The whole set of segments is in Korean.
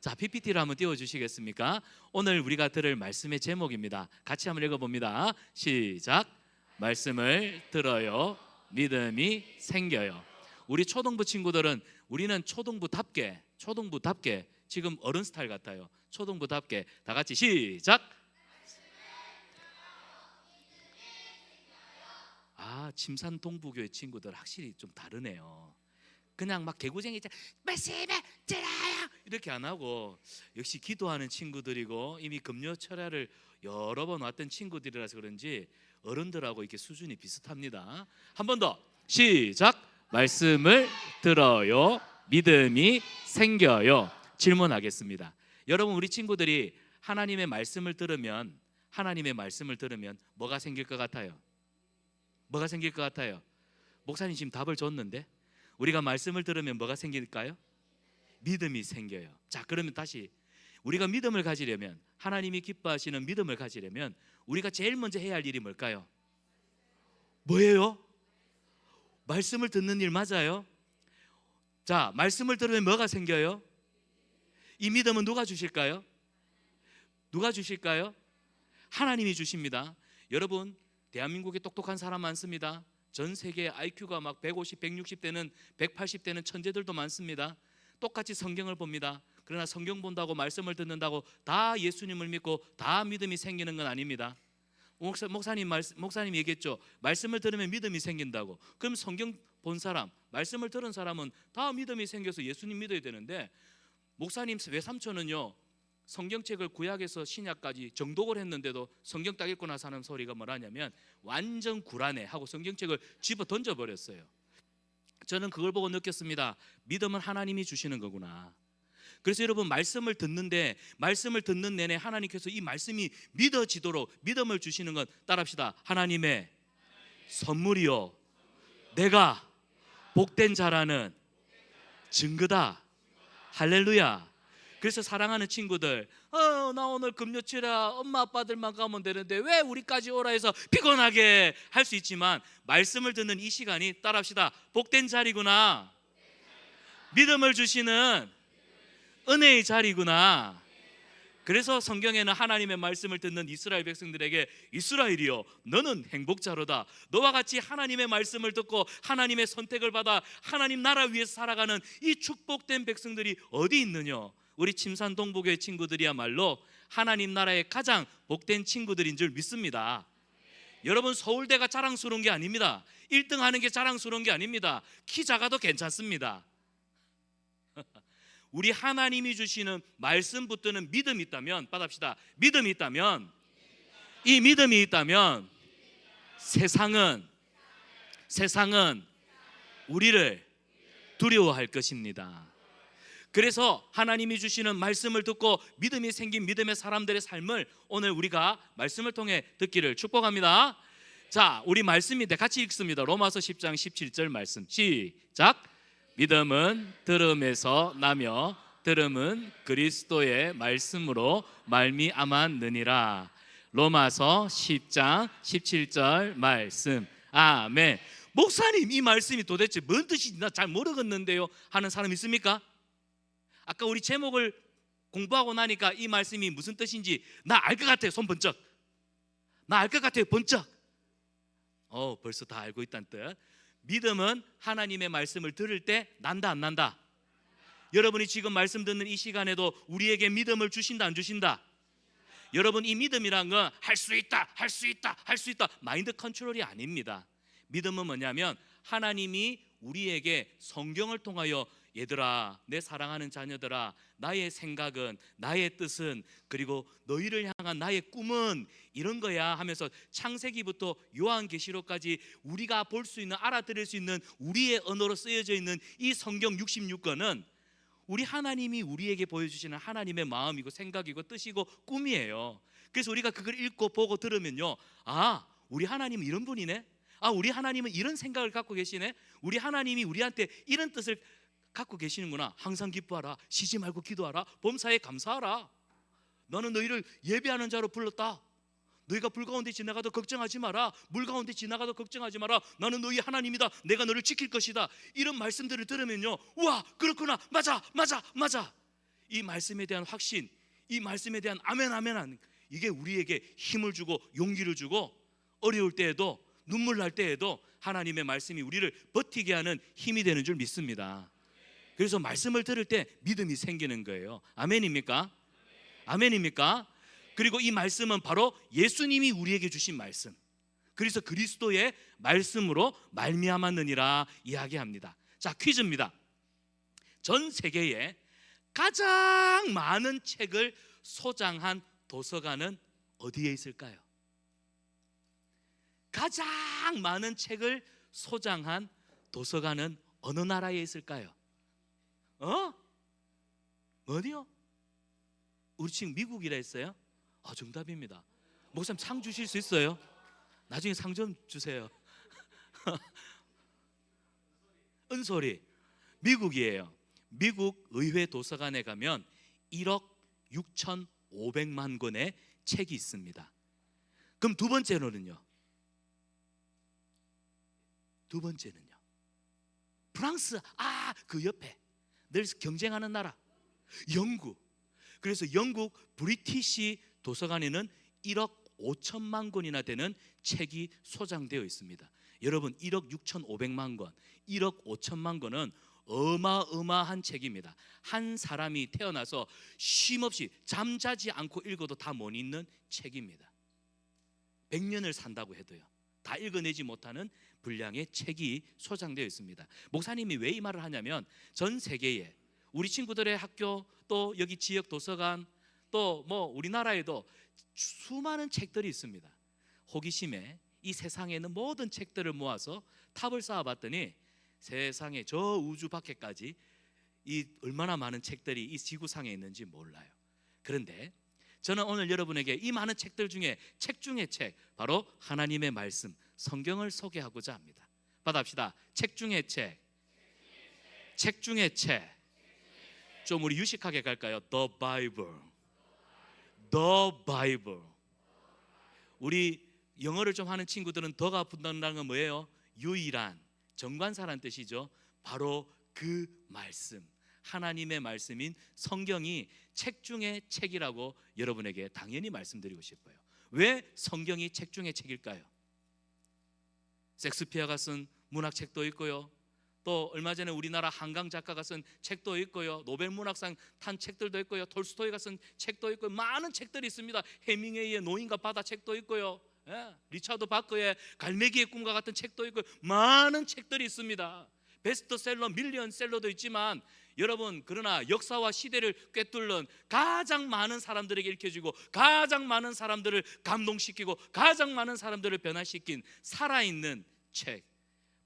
자, PPT를 한번 띄워주시겠습니까? 오늘 우리가 들을 말씀의 제목입니다. 같이 한번 읽어봅니다. 시작. 말씀을 들어요. 믿음이 생겨요. 우리 초등부 친구들은 우리는 초등부답게 지금 어른 스타일 같아요. 초등부답게 다 같이 시작. 아, 침산 동부교회 친구들 확실히 좀 다르네요. 그냥 막 개구쟁이 말씀을 들어요 이렇게 안 하고 역시 기도하는 친구들이고 이미 금요 철야를 여러 번 왔던 친구들이라서 그런지 어른들하고 이렇게 수준이 비슷합니다. 한 번 더 시작. 말씀을 들어요. 믿음이 생겨요. 질문하겠습니다. 여러분, 우리 친구들이 하나님의 말씀을 들으면 뭐가 생길 것 같아요? 뭐가 생길 것 같아요? 목사님 지금 답을 줬는데 우리가 말씀을 들으면 뭐가 생길까요? 믿음이 생겨요. 자, 그러면 다시 우리가 믿음을 가지려면, 하나님이 기뻐하시는 믿음을 가지려면 우리가 제일 먼저 해야 할 일이 뭘까요? 뭐예요? 말씀을 듣는 일 맞아요? 자, 말씀을 들으면 뭐가 생겨요? 이 믿음은 누가 주실까요? 누가 주실까요? 하나님이 주십니다. 여러분, 대한민국에 똑똑한 사람 많습니다. 전 세계 IQ가 막 150, 160대는 180대는 천재들도 많습니다. 똑같이 성경을 봅니다. 그러나 성경 본다고 말씀을 듣는다고 다 예수님을 믿고 다 믿음이 생기는 건 아닙니다. 목사님 얘기했죠. 말씀을 들으면 믿음이 생긴다고. 그럼 성경 본 사람, 말씀을 들은 사람은 다 믿음이 생겨서 예수님 믿어야 되는데, 목사님 외삼촌은요 성경책을 구약에서 신약까지 정독을 했는데도 성경 딱 읽고 나서 하는 소리가 뭐라냐면 완전 구라네 하고 성경책을 집어 던져버렸어요. 저는 그걸 보고 느꼈습니다. 믿음은 하나님이 주시는 거구나. 그래서 여러분, 말씀을 듣는 내내 하나님께서 이 말씀이 믿어지도록 믿음을 주시는 건 따라합시다. 하나님의 선물이요, 내가 복된 자라는 증거다. 할렐루야. 그래서 사랑하는 친구들, 나 오늘 금요치라 엄마 아빠들만 가면 되는데 왜 우리까지 오라 해서 피곤하게 할 수 있지만, 말씀을 듣는 이 시간이 따라합시다. 복된 자리구나. 믿음을 주시는 은혜의 자리구나. 그래서 성경에는 하나님의 말씀을 듣는 이스라엘 백성들에게 이스라엘이여 너는 행복자로다. 너와 같이 하나님의 말씀을 듣고 하나님의 선택을 받아 하나님 나라 위에서 살아가는 이 축복된 백성들이 어디 있느냐. 우리 침산 동부교회 친구들이야말로 하나님 나라의 가장 복된 친구들인 줄 믿습니다. 여러분, 서울대가 자랑스러운 게 아닙니다. 1등 하는 게 자랑스러운 게 아닙니다. 키 작아도 괜찮습니다. 우리 하나님이 주시는 말씀 붙드는 믿음이 있다면, 받합시다. 믿음이 있다면, 이 믿음이 있다면 세상은 우리를 두려워할 것입니다. 그래서 하나님이 주시는 말씀을 듣고 믿음이 생긴 믿음의 사람들의 삶을 오늘 우리가 말씀을 통해 듣기를 축복합니다. 자, 우리 말씀인데 같이 읽습니다. 로마서 10장 17절 말씀 시작. 믿음은 들음에서 나며 들음은 그리스도의 말씀으로 말미암았느니라. 로마서 10장 17절 말씀. 아멘. 목사님, 이 말씀이 도대체 뭔 뜻인지 나 잘 모르겠는데요 하는 사람 있습니까? 아까 우리 제목을 공부하고 나니까 이 말씀이 무슨 뜻인지 나 알 것 같아요. 손 번쩍. 나 알 것 같아요. 번쩍. 벌써 다 알고 있다는 뜻. 믿음은 하나님의 말씀을 들을 때 난다 안 난다? 여러분이 지금 말씀 듣는 이 시간에도 우리에게 믿음을 주신다 안 주신다? 여러분, 이 믿음이란 건 할 수 있다 마인드 컨트롤이 아닙니다. 믿음은 뭐냐면 하나님이 우리에게 성경을 통하여 얘들아, 내 사랑하는 자녀들아, 나의 생각은, 나의 뜻은, 그리고 너희를 향한 나의 꿈은 이런 거야 하면서 창세기부터 요한계시록까지 우리가 볼 수 있는, 알아들을 수 있는 우리의 언어로 쓰여져 있는 이 성경 66권은 우리 하나님이 우리에게 보여주시는 하나님의 마음이고 생각이고 뜻이고 꿈이에요. 그래서 우리가 그걸 읽고 보고 들으면요, 아, 우리 하나님은 이런 분이네. 아, 우리 하나님은 이런 생각을 갖고 계시네. 우리 하나님이 우리한테 이런 뜻을 갖고 계시는구나. 항상 기뻐하라. 쉬지 말고 기도하라. 범사에 감사하라. 너는 너희를 예배하는 자로 불렀다. 너희가 불 가운데 지나가도 걱정하지 마라. 물 가운데 지나가도 걱정하지 마라. 나는 너희 하나님이다. 내가 너를 지킬 것이다. 이런 말씀들을 들으면요, 우와, 그렇구나. 맞아. 이 말씀에 대한 확신, 이 말씀에 대한 아멘 아멘 하는, 이게 우리에게 힘을 주고 용기를 주고 어려울 때에도 눈물 날 때에도 하나님의 말씀이 우리를 버티게 하는 힘이 되는 줄 믿습니다. 그래서 말씀을 들을 때 믿음이 생기는 거예요. 아멘입니까? 아멘입니까? 그리고 이 말씀은 바로 예수님이 우리에게 주신 말씀, 그래서 그리스도의 말씀으로 말미암았느니라 이야기합니다. 자, 퀴즈입니다. 전 세계에 가장 많은 책을 소장한 도서관은 어디에 있을까요? 가장 많은 책을 소장한 도서관은 어느 나라에 있을까요? 어디요? 우리 지금 미국이라 했어요? 정답입니다. 목사님 상 주실 수 있어요? 나중에 상 좀 주세요. 은솔이 미국이에요. 미국 의회 도서관에 가면 1억 6,500만 권의 책이 있습니다. 그럼 두 번째로는요? 프랑스, 그 옆에 늘 경쟁하는 나라 영국. 그래서 영국 브리티시 도서관에는 1억 5천만 권이나 되는 책이 소장되어 있습니다. 여러분, 1억 6,500만 권, 1억 5천만 권은 어마어마한 책입니다. 한 사람이 태어나서 쉼없이 잠자지 않고 읽어도 다 못 읽는 책입니다. 100년을 산다고 해도요, 다 읽어내지 못하는 분량의 책이 소장되어 있습니다. 목사님이 왜 이 말을 하냐면, 전 세계에 우리 친구들의 학교, 또 여기 지역 도서관, 또 우리나라에도 수많은 책들이 있습니다. 호기심에 이 세상에 있는 모든 책들을 모아서 탑을 쌓아봤더니 세상에 저 우주 밖에까지 이 얼마나 많은 책들이 이 지구상에 있는지 몰라요. 그런데 저는 오늘 여러분에게 이 많은 책들 중에 책 중에 책, 바로 하나님의 말씀, 성경을 소개하고자 합니다. 받아봅시다. 책 중에 책, 책 중에 책. 좀 우리 유식하게 갈까요? The Bible. The Bible. 우리 영어를 좀 하는 친구들은 더가 붙는다는 건 뭐예요? 유일한, 정관사란 뜻이죠. 바로 그 말씀, 하나님의 말씀인 성경이 책 중에 책이라고 여러분에게 당연히 말씀드리고 싶어요. 왜 성경이 책 중에 책일까요? 섹스피어가 쓴 문학책도 있고요, 또 얼마 전에 우리나라 한강 작가가 쓴 책도 있고요, 노벨 문학상 탄 책들도 있고요, 톨스토이가 쓴 책도 있고요, 많은 책들이 있습니다. 해밍웨이의 노인과 바다 책도 있고요, 리차드 바커의 갈매기의 꿈과 같은 책도 있고, 많은 책들이 있습니다. 베스트셀러, 밀리언셀러도 있지만 여러분, 그러나 역사와 시대를 꿰뚫는 가장 많은 사람들에게 읽혀지고 가장 많은 사람들을 감동시키고 가장 많은 사람들을 변화시킨 살아있는 책,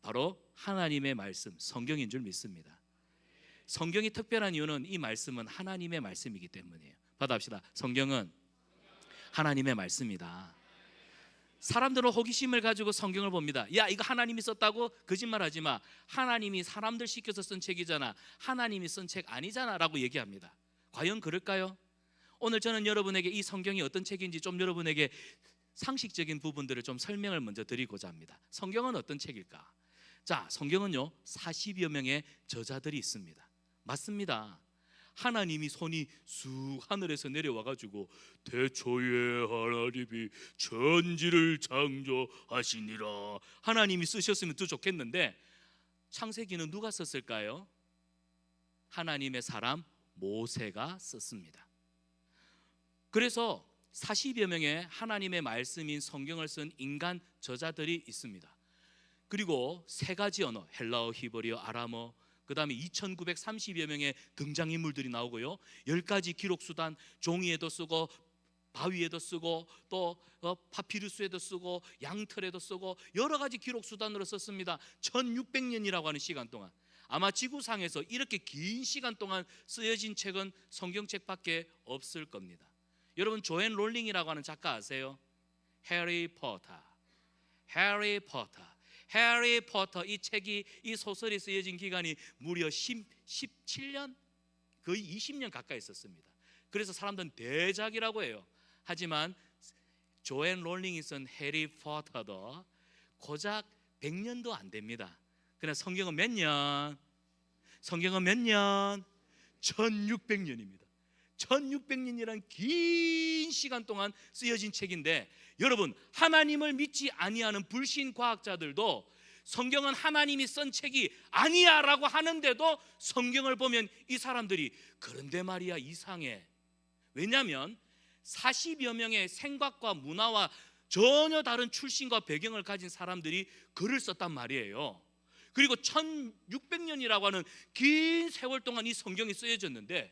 바로 하나님의 말씀, 성경인 줄 믿습니다. 성경이 특별한 이유는 이 말씀은 하나님의 말씀이기 때문이에요. 받아봅시다. 성경은 하나님의 말씀이다. 사람들은 호기심을 가지고 성경을 봅니다. 야, 이거 하나님이 썼다고? 거짓말하지 마. 하나님이 사람들 시켜서 쓴 책이잖아, 하나님이 쓴 책 아니잖아 라고 얘기합니다. 과연 그럴까요? 오늘 저는 여러분에게 이 성경이 어떤 책인지 좀 여러분에게 상식적인 부분들을 좀 설명을 먼저 드리고자 합니다. 성경은 어떤 책일까? 자, 성경은요 40여 명의 저자들이 있습니다. 맞습니다. 하나님이 손이 쑥 하늘에서 내려와가지고 태초에 하나님이 천지를 창조하시니라, 하나님이 쓰셨으면 더 좋겠는데 창세기는 누가 썼을까요? 하나님의 사람 모세가 썼습니다. 그래서 40여 명의 하나님의 말씀인 성경을 쓴 인간 저자들이 있습니다. 그리고 세 가지 언어, 헬라어, 히브리어, 아람어, 그 다음에 2930여 명의 등장인물들이 나오고요, 10가지 기록수단, 종이에도 쓰고 바위에도 쓰고 또 파피루스에도 쓰고 양털에도 쓰고 여러 가지 기록수단으로 썼습니다. 1600년이라고 하는 시간 동안, 아마 지구상에서 이렇게 긴 시간 동안 쓰여진 책은 성경책밖에 없을 겁니다. 여러분, 조앤 롤링이라고 하는 작가 아세요? 해리포터. 해리포터, 이 책이, 이 소설이 쓰여진 기간이 무려 17년, 거의 20년 가까이 썼습니다. 그래서 사람들은 대작이라고 해요. 하지만 조앤 롤링이 쓴 해리포터도 고작 100년도 안 됩니다. 그러나 성경은 몇 년? 성경은 몇 년? 1600년입니다. 1600년이란 긴 시간 동안 쓰여진 책인데, 여러분, 하나님을 믿지 아니하는 불신 과학자들도 성경은 하나님이 쓴 책이 아니야 라고 하는데도 성경을 보면 이 사람들이 그런데 말이야 이상해. 왜냐하면 40여 명의 생각과 문화와 전혀 다른 출신과 배경을 가진 사람들이 글을 썼단 말이에요. 그리고 1600년이라고 하는 긴 세월 동안 이 성경이 쓰여졌는데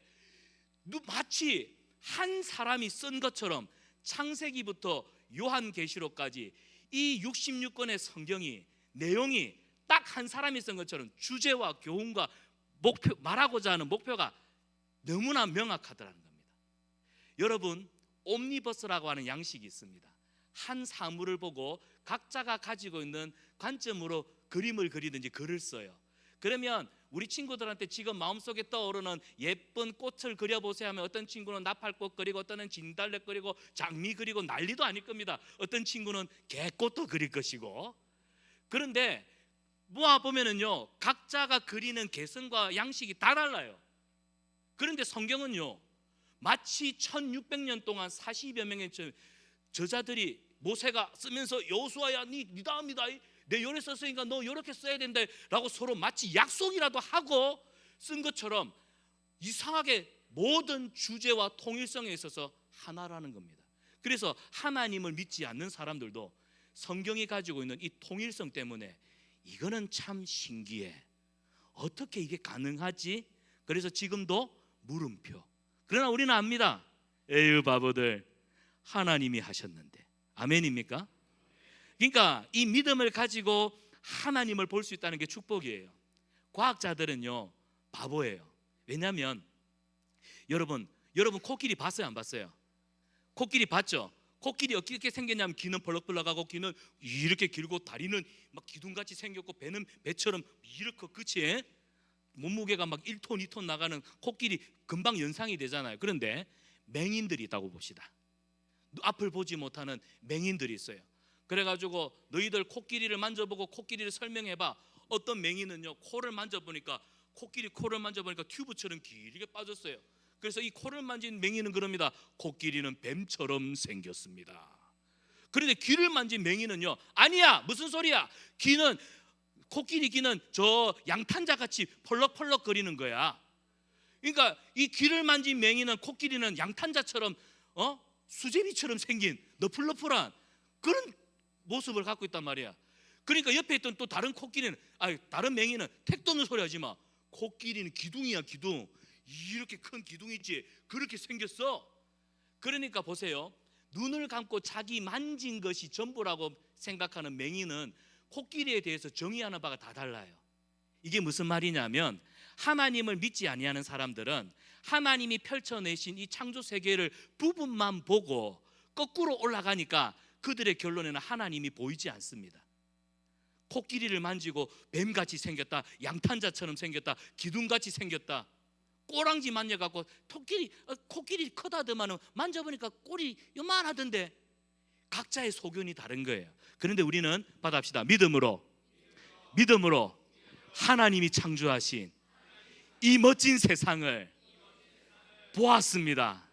마치 한 사람이 쓴 것처럼 창세기부터 요한계시록까지 이 66권의 성경이 내용이 딱 한 사람이 쓴 것처럼 주제와 교훈과 목표, 말하고자 하는 목표가 너무나 명확하더라는 겁니다. 여러분, 옴니버스라고 하는 양식이 있습니다. 한 사물을 보고 각자가 가지고 있는 관점으로 그림을 그리든지 글을 써요. 그러면 우리 친구들한테 지금 마음속에 떠오르는 예쁜 꽃을 그려보세요 하면 어떤 친구는 나팔꽃 그리고 어떤 은 진달래 그리고 장미 그리고 난리도 아닐 겁니다. 어떤 친구는 개꽃도 그릴 것이고. 그런데 모아보면은요, 각자가 그리는 개성과 양식이 다 달라요. 그런데 성경은요, 마치 1600년 동안 40여 명의 저자들이 모세가 쓰면서 여호수아야 네 다음이다, 내 요래 썼으니까 너 이렇게 써야 된다 라고 서로 마치 약속이라도 하고 쓴 것처럼 이상하게 모든 주제와 통일성에 있어서 하나라는 겁니다. 그래서 하나님을 믿지 않는 사람들도 성경이 가지고 있는 이 통일성 때문에 이거는 참 신기해, 어떻게 이게 가능하지? 그래서 지금도 물음표. 그러나 우리는 압니다. 에휴 바보들, 하나님이 하셨는데. 아멘입니까? 그러니까 이 믿음을 가지고 하나님을 볼 수 있다는 게 축복이에요. 과학자들은요 바보예요. 왜냐하면 여러분 코끼리 봤어요 안 봤어요? 코끼리 봤죠? 코끼리 어떻게 생겼냐면 귀는 벌럭벌럭하고 귀는 이렇게 길고 다리는 막 기둥같이 생겼고 배는 배처럼 이렇게, 그치? 몸무게가 막 1톤 2톤 나가는 코끼리 금방 연상이 되잖아요. 그런데 맹인들이 있다고 봅시다. 앞을 보지 못하는 맹인들이 있어요. 그래가지고 너희들 코끼리를 만져보고 코끼리를 설명해봐. 어떤 맹인은요 코를 만져보니까 코끼리 코를 만져보니까 튜브처럼 길게 빠졌어요. 그래서 이 코를 만진 맹인은 그럽니다. 코끼리는 뱀처럼 생겼습니다. 그런데 귀를 만진 맹인은요, 아니야 무슨 소리야, 코끼리 귀는 저 양탄자 같이 펄럭펄럭 거리는 거야. 그러니까 이 귀를 만진 맹인은 코끼리는 양탄자처럼 수제비처럼 생긴 너플너플한 그런 모습을 갖고 있단 말이야. 그러니까 옆에 있던 또 다른 코끼리는, 다른 맹인은 택도 없는 소리 하지 마, 코끼리는 기둥이야 기둥, 이렇게 큰 기둥 있지, 그렇게 생겼어. 그러니까 보세요, 눈을 감고 자기 만진 것이 전부라고 생각하는 맹인은 코끼리에 대해서 정의하는 바가 다 달라요. 이게 무슨 말이냐면 하나님을 믿지 아니하는 사람들은 하나님이 펼쳐내신 이 창조 세계를 부분만 보고 거꾸로 올라가니까 그들의 결론에는 하나님이 보이지 않습니다. 코끼리를 만지고 뱀같이 생겼다, 양탄자처럼 생겼다, 기둥같이 생겼다, 꼬랑지 만져갖고 코끼리 크다더만은 만져보니까 꼬리 요만하던데, 각자의 소견이 다른 거예요. 그런데 우리는 받아합시다. 믿음으로 하나님이 창조하신 이 멋진 세상을 보았습니다.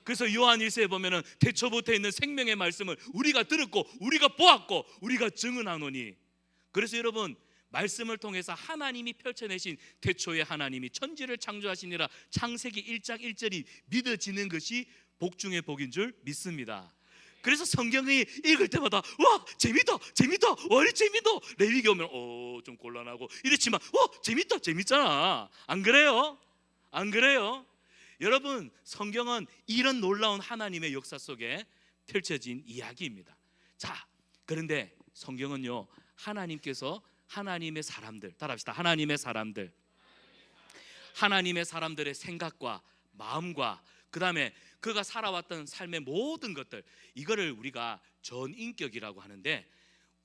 그래서 요한 1서에 보면은 태초부터 있는 생명의 말씀을 우리가 들었고 우리가 보았고 우리가 증언하노니. 그래서 여러분, 말씀을 통해서 하나님이 펼쳐내신 태초에 하나님이 천지를 창조하시니라 창세기 1장 1절이 믿어지는 것이 복 중의 복인 줄 믿습니다. 그래서 성경이 읽을 때마다 와 재밌다 와 재밌다, 레위기 오면 좀 곤란하고 이렇지만 재밌잖아. 안 그래요? 여러분, 성경은 이런 놀라운 하나님의 역사 속에 펼쳐진 이야기입니다. 자, 그런데 성경은요, 하나님께서 하나님의 사람들, 따라합시다. 하나님의 사람들의 생각과 마음과 그 다음에 그가 살아왔던 삶의 모든 것들, 이거를 우리가 전인격이라고 하는데,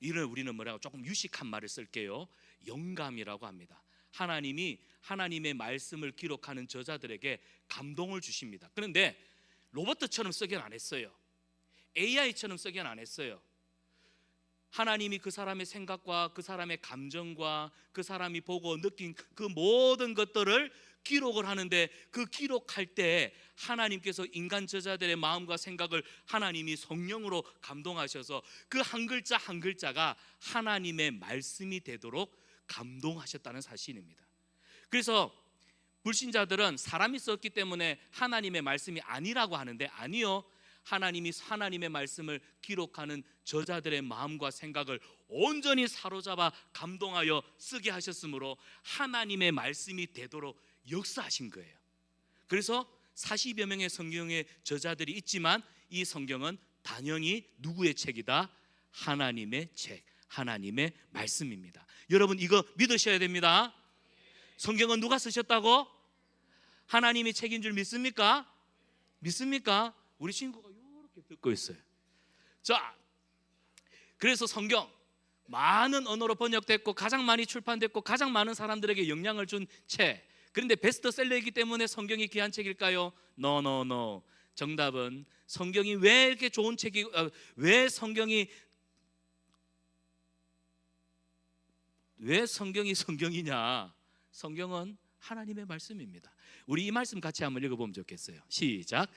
이를 우리는 뭐라고 조금 유식한 말을 쓸게요. 영감이라고 합니다. 하나님이 하나님의 말씀을 기록하는 저자들에게 감동을 주십니다. 그런데 로봇처럼 쓰긴 안 했어요. AI처럼 쓰긴 안 했어요. 하나님이 그 사람의 생각과 그 사람의 감정과 그 사람이 보고 느낀 그 모든 것들을 기록을 하는데 그 기록할 때 하나님께서 인간 저자들의 마음과 생각을 하나님이 성령으로 감동하셔서 그 한 글자 한 글자가 하나님의 말씀이 되도록 감동하셨다는 사실입니다. 그래서 불신자들은 사람이 썼기 때문에 하나님의 말씀이 아니라고 하는데, 아니요, 하나님이 하나님의 말씀을 기록하는 저자들의 마음과 생각을 온전히 사로잡아 감동하여 쓰게 하셨으므로 하나님의 말씀이 되도록 역사하신 거예요. 그래서 40여 명의 성경의 저자들이 있지만 이 성경은 단연히 누구의 책이다? 하나님의 책, 하나님의 말씀입니다. 여러분, 이거 믿으셔야 됩니다. 성경은 누가 쓰셨다고? 하나님이 책인 줄 믿습니까? 믿습니까? 우리 친구가 이렇게 듣고 있어요. 자, 그래서 성경 많은 언어로 번역됐고 가장 많이 출판됐고 가장 많은 사람들에게 영향을 준 책. 그런데 베스트셀러이기 때문에 성경이 귀한 책일까요? No. 정답은 성경이 왜 이렇게 좋은 책이, 왜 성경이 성경이냐? 성경은 하나님의 말씀입니다. 우리 이 말씀 같이 한번 읽어보면 좋겠어요. 시작.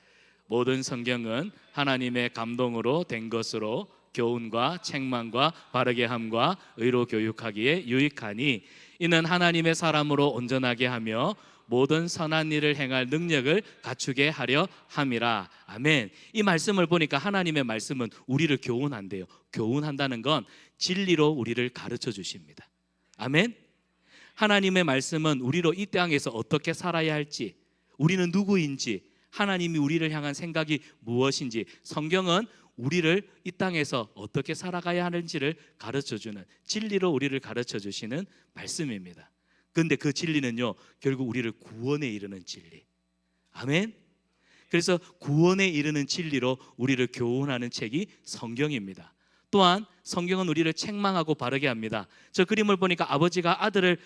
모든 성경은 하나님의 감동으로 된 것으로 교훈과 책망과 바르게 함과 의로 교육하기에 유익하니 이는 하나님의 사람으로 온전하게 하며 모든 선한 일을 행할 능력을 갖추게 하려 함이라. 아멘. 이 말씀을 보니까 하나님의 말씀은 우리를 교훈한대요. 교훈한다는 건 진리로 우리를 가르쳐 주십니다. 아멘. 하나님의 말씀은 우리로 이 땅에서 어떻게 살아야 할지, 우리는 누구인지, 하나님이 우리를 향한 생각이 무엇인지, 성경은 우리를 이 땅에서 어떻게 살아가야 하는지를 가르쳐주는, 진리로 우리를 가르쳐주시는 말씀입니다. 그런데 그 진리는요, 결국 우리를 구원에 이르는 진리. 아멘. 그래서 구원에 이르는 진리로 우리를 교훈하는 책이 성경입니다. 또한 성경은 우리를 책망하고 바르게 합니다. 저 그림을 보니까 아버지가 아들을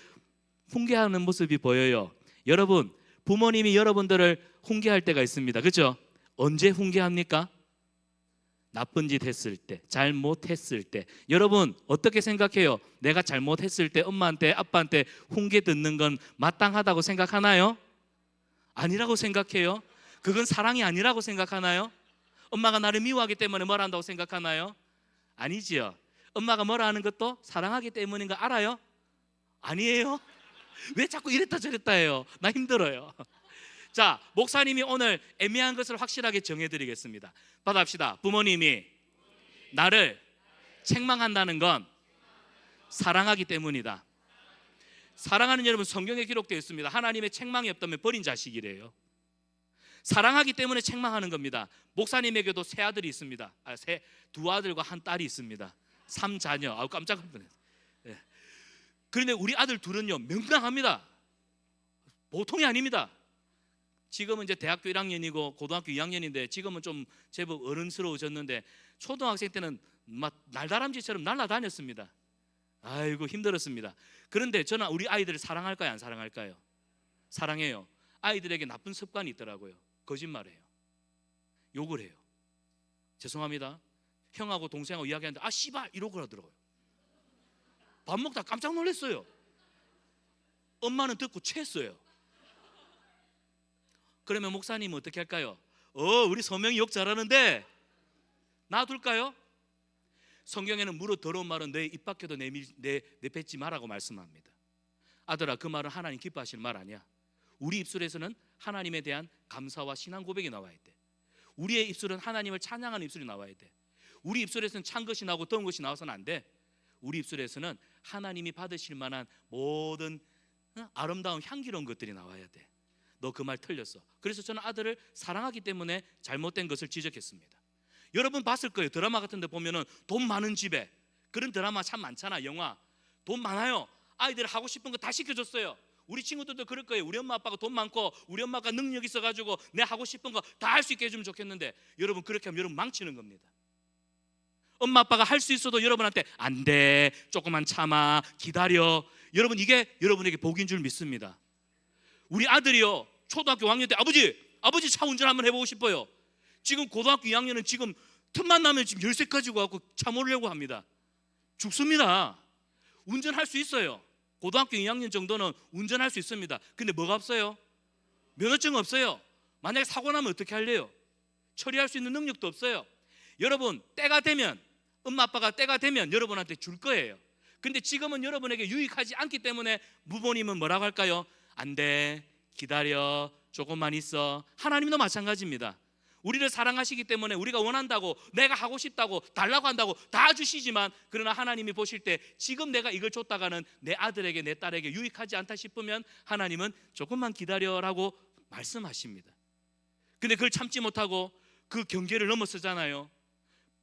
훈계하는 모습이 보여요. 여러분, 부모님이 여러분들을 훈계할 때가 있습니다. 그렇죠? 언제 훈계합니까? 나쁜 짓 했을 때, 잘못했을 때. 여러분 어떻게 생각해요? 내가 잘못했을 때 엄마한테 아빠한테 훈계 듣는 건 마땅하다고 생각하나요? 아니라고 생각해요? 그건 사랑이 아니라고 생각하나요? 엄마가 나를 미워하기 때문에 뭘 한다고 생각하나요? 아니지요. 엄마가 뭐라 하는 것도 사랑하기 때문인 거 알아요? 아니에요? 왜 자꾸 이랬다 저랬다 해요? 나 힘들어요. 자, 목사님이 오늘 애매한 것을 확실하게 정해드리겠습니다. 받아봅시다. 부모님이 나를 책망한다는 건 사랑하기 때문이다. 사랑하는 여러분, 성경에 기록되어 있습니다. 하나님의 책망이 없다면 버린 자식이래요. 사랑하기 때문에 책망하는 겁니다. 목사님에게도 세 아들이 있습니다. 두 아들과 한 딸이 있습니다. 3자녀. 아우, 깜짝 놀랐어요. 네. 그런데 우리 아들 둘은요, 명랑합니다. 보통이 아닙니다. 지금은 이제 대학교 1학년이고 고등학교 2학년인데 지금은 좀 제법 어른스러워졌는데 초등학생 때는 막 날다람쥐처럼 날아다녔습니다. 아이고, 힘들었습니다. 그런데 저는 우리 아이들을 사랑할까요, 안 사랑할까요? 사랑해요. 아이들에게 나쁜 습관이 있더라고요. 거짓말해요. 욕을 해요. 죄송합니다. 형하고 동생하고 이야기하는데 아 씨발 이러고 하더라고요. 밥 먹다 깜짝 놀랐어요. 엄마는 듣고 취했어요. 그러면 목사님은 어떻게 할까요? 우리 소명이 욕 잘하는데 놔둘까요? 성경에는 무릇 더러운 말은 내 입 밖에도 내뱉지 말라고 말씀합니다. 아들아, 그 말은 하나님 기뻐하시는 말 아니야. 우리 입술에서는 하나님에 대한 감사와 신앙 고백이 나와야 돼. 우리의 입술은 하나님을 찬양하는 입술이 나와야 돼. 우리 입술에서는 찬 것이 나오고 더운 것이 나와서는 안 돼. 우리 입술에서는 하나님이 받으실 만한 모든 아름다운 향기로운 것들이 나와야 돼. 너 그 말 틀렸어. 그래서 저는 아들을 사랑하기 때문에 잘못된 것을 지적했습니다. 여러분 봤을 거예요. 드라마 같은 데 보면은 돈 많은 집에, 그런 드라마 참 많잖아. 영화 돈 많아요. 아이들 하고 싶은 거 다 시켜줬어요. 우리 친구들도 그럴 거예요. 우리 엄마 아빠가 돈 많고 우리 엄마가 능력 있어가지고 내 하고 싶은 거 다 할 수 있게 해주면 좋겠는데, 여러분 그렇게 하면 여러분 망치는 겁니다. 엄마 아빠가 할 수 있어도 여러분한테 안 돼, 조금만 참아, 기다려. 여러분 이게 여러분에게 복인 줄 믿습니다. 우리 아들이요, 초등학교 5학년 때 아버지 차 운전 한번 해보고 싶어요. 지금 고등학교 2학년은 지금 틈만 나면 지금 열쇠 가지고 갖고 차 몰려고 합니다. 죽습니다. 운전할 수 있어요. 고등학교 2학년 정도는 운전할 수 있습니다. 근데 뭐가 없어요? 면허증 없어요. 만약에 사고 나면 어떻게 할래요? 처리할 수 있는 능력도 없어요. 여러분, 때가 되면, 엄마 아빠가 때가 되면 여러분한테 줄 거예요. 근데 지금은 여러분에게 유익하지 않기 때문에 부모님은 뭐라고 할까요? 안 돼, 기다려, 조금만 있어. 하나님도 마찬가지입니다. 우리를 사랑하시기 때문에 우리가 원한다고, 내가 하고 싶다고, 달라고 한다고 다 주시지만, 그러나 하나님이 보실 때 지금 내가 이걸 줬다가는 내 아들에게, 내 딸에게 유익하지 않다 싶으면 하나님은 조금만 기다려라고 말씀하십니다. 근데 그걸 참지 못하고 그 경계를 넘어서잖아요.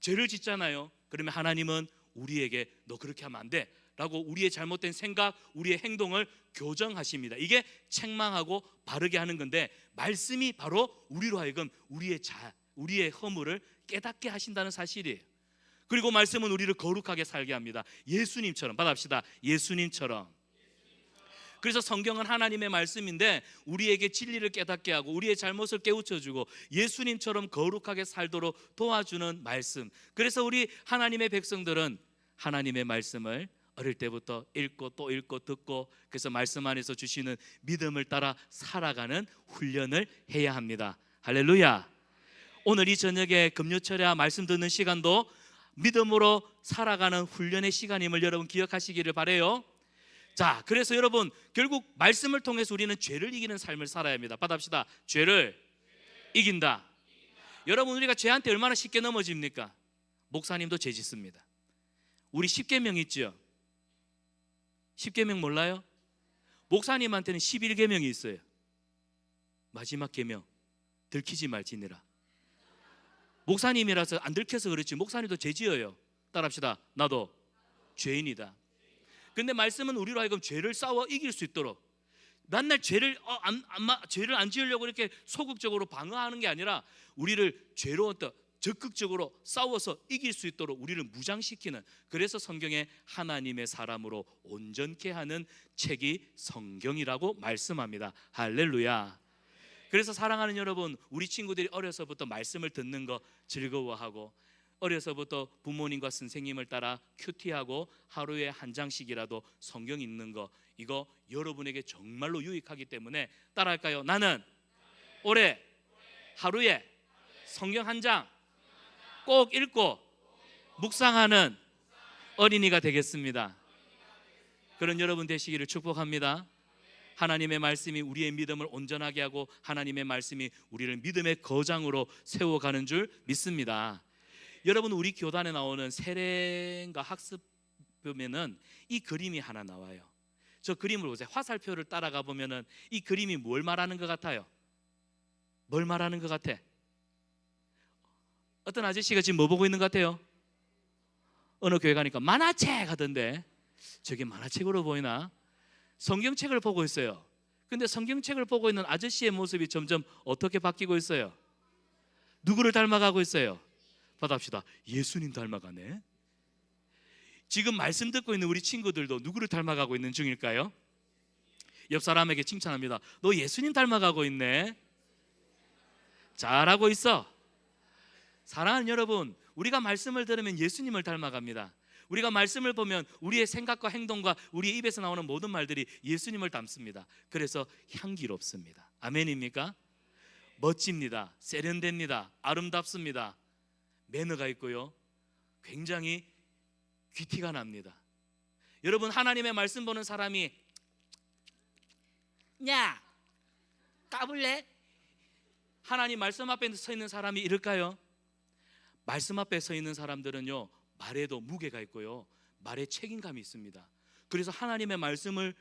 죄를 짓잖아요. 그러면 하나님은 우리에게 너 그렇게 하면 안 돼 라고 우리의 잘못된 생각, 우리의 행동을 교정하십니다. 이게 책망하고 바르게 하는 건데, 말씀이 바로 우리로 하여금 우리의 허물을 깨닫게 하신다는 사실이에요. 그리고 말씀은 우리를 거룩하게 살게 합니다. 예수님처럼, 받아봅시다. 예수님처럼. 그래서 성경은 하나님의 말씀인데 우리에게 진리를 깨닫게 하고 우리의 잘못을 깨우쳐주고 예수님처럼 거룩하게 살도록 도와주는 말씀. 그래서 우리 하나님의 백성들은 하나님의 말씀을 어릴 때부터 읽고 또 읽고 듣고, 그래서 말씀 안에서 주시는 믿음을 따라 살아가는 훈련을 해야 합니다. 할렐루야. 오늘 이 저녁에 금요철야 말씀 듣는 시간도 믿음으로 살아가는 훈련의 시간임을 여러분 기억하시기를 바라요. 자, 그래서 여러분, 결국 말씀을 통해서 우리는 죄를 이기는 삶을 살아야 합니다. 받아봅시다. 죄를 이긴다. 여러분, 우리가 죄한테 얼마나 쉽게 넘어집니까? 목사님도 죄 짓습니다. 우리 10계명 있죠? 10계명 몰라요? 목사님한테는 11계명이 있어요. 마지막 계명, 들키지 말지니라. 목사님이라서 안 들켜서 그렇지 목사님도 죄 지어요. 따라합시다. 나도 죄인이다. 근데 말씀은 우리로 하여금 죄를 싸워 이길 수 있도록, 맨날 죄를 안 지으려고 이렇게 소극적으로 방어하는 게 아니라 우리를 죄로 적극적으로 싸워서 이길 수 있도록 우리를 무장시키는, 그래서 성경에 하나님의 사람으로 온전케 하는 책이 성경이라고 말씀합니다. 할렐루야. 그래서 사랑하는 여러분, 우리 친구들이 어려서부터 말씀을 듣는 거 즐거워하고, 어려서부터 부모님과 선생님을 따라 큐티하고 하루에 한 장씩이라도 성경 읽는 거, 이거 여러분에게 정말로 유익하기 때문에 따라할까요? 나는 올해 하루에 성경 한 장 꼭 읽고 묵상하는 어린이가 되겠습니다. 그런 여러분 되시기를 축복합니다. 하나님의 말씀이 우리의 믿음을 온전하게 하고 하나님의 말씀이 우리를 믿음의 거장으로 세워가는 줄 믿습니다. 여러분, 우리 교단에 나오는 세례인가 학습 보면은 이 그림이 하나 나와요. 저 그림을 보세요. 화살표를 따라가 보면은 이 그림이 뭘 말하는 것 같아요? 뭘 말하는 것 같아? 어떤 아저씨가 지금 뭐 보고 있는 것 같아요? 어느 교회 가니까 만화책 하던데, 저게 만화책으로 보이나? 성경책을 보고 있어요. 근데 성경책을 보고 있는 아저씨의 모습이 점점 어떻게 바뀌고 있어요? 누구를 닮아가고 있어요? 받아봅시다. 예수님 닮아가네. 지금 말씀 듣고 있는 우리 친구들도 누구를 닮아가고 있는 중일까요? 옆 사람에게 칭찬합니다. 너 예수님 닮아가고 있네. 잘하고 있어. 사랑하는 여러분, 우리가 말씀을 들으면 예수님을 닮아갑니다. 우리가 말씀을 보면 우리의 생각과 행동과 우리의 입에서 나오는 모든 말들이 예수님을 닮습니다. 그래서 향기롭습니다. 아멘입니까? 멋집니다. 세련됩니다. 아름답습니다. 매너가 있고요, 굉장히 귀티가 납니다. 여러분, 하나님의 말씀 보는 사람이 야 까불래? 하나님 말씀 앞에 서 있는 사람이 이럴까요? 말씀 앞에 서 있는 사람들은요, 말에도 무게가 있고요, 말에 책임감이 있습니다. 그래서 하나님의 말씀을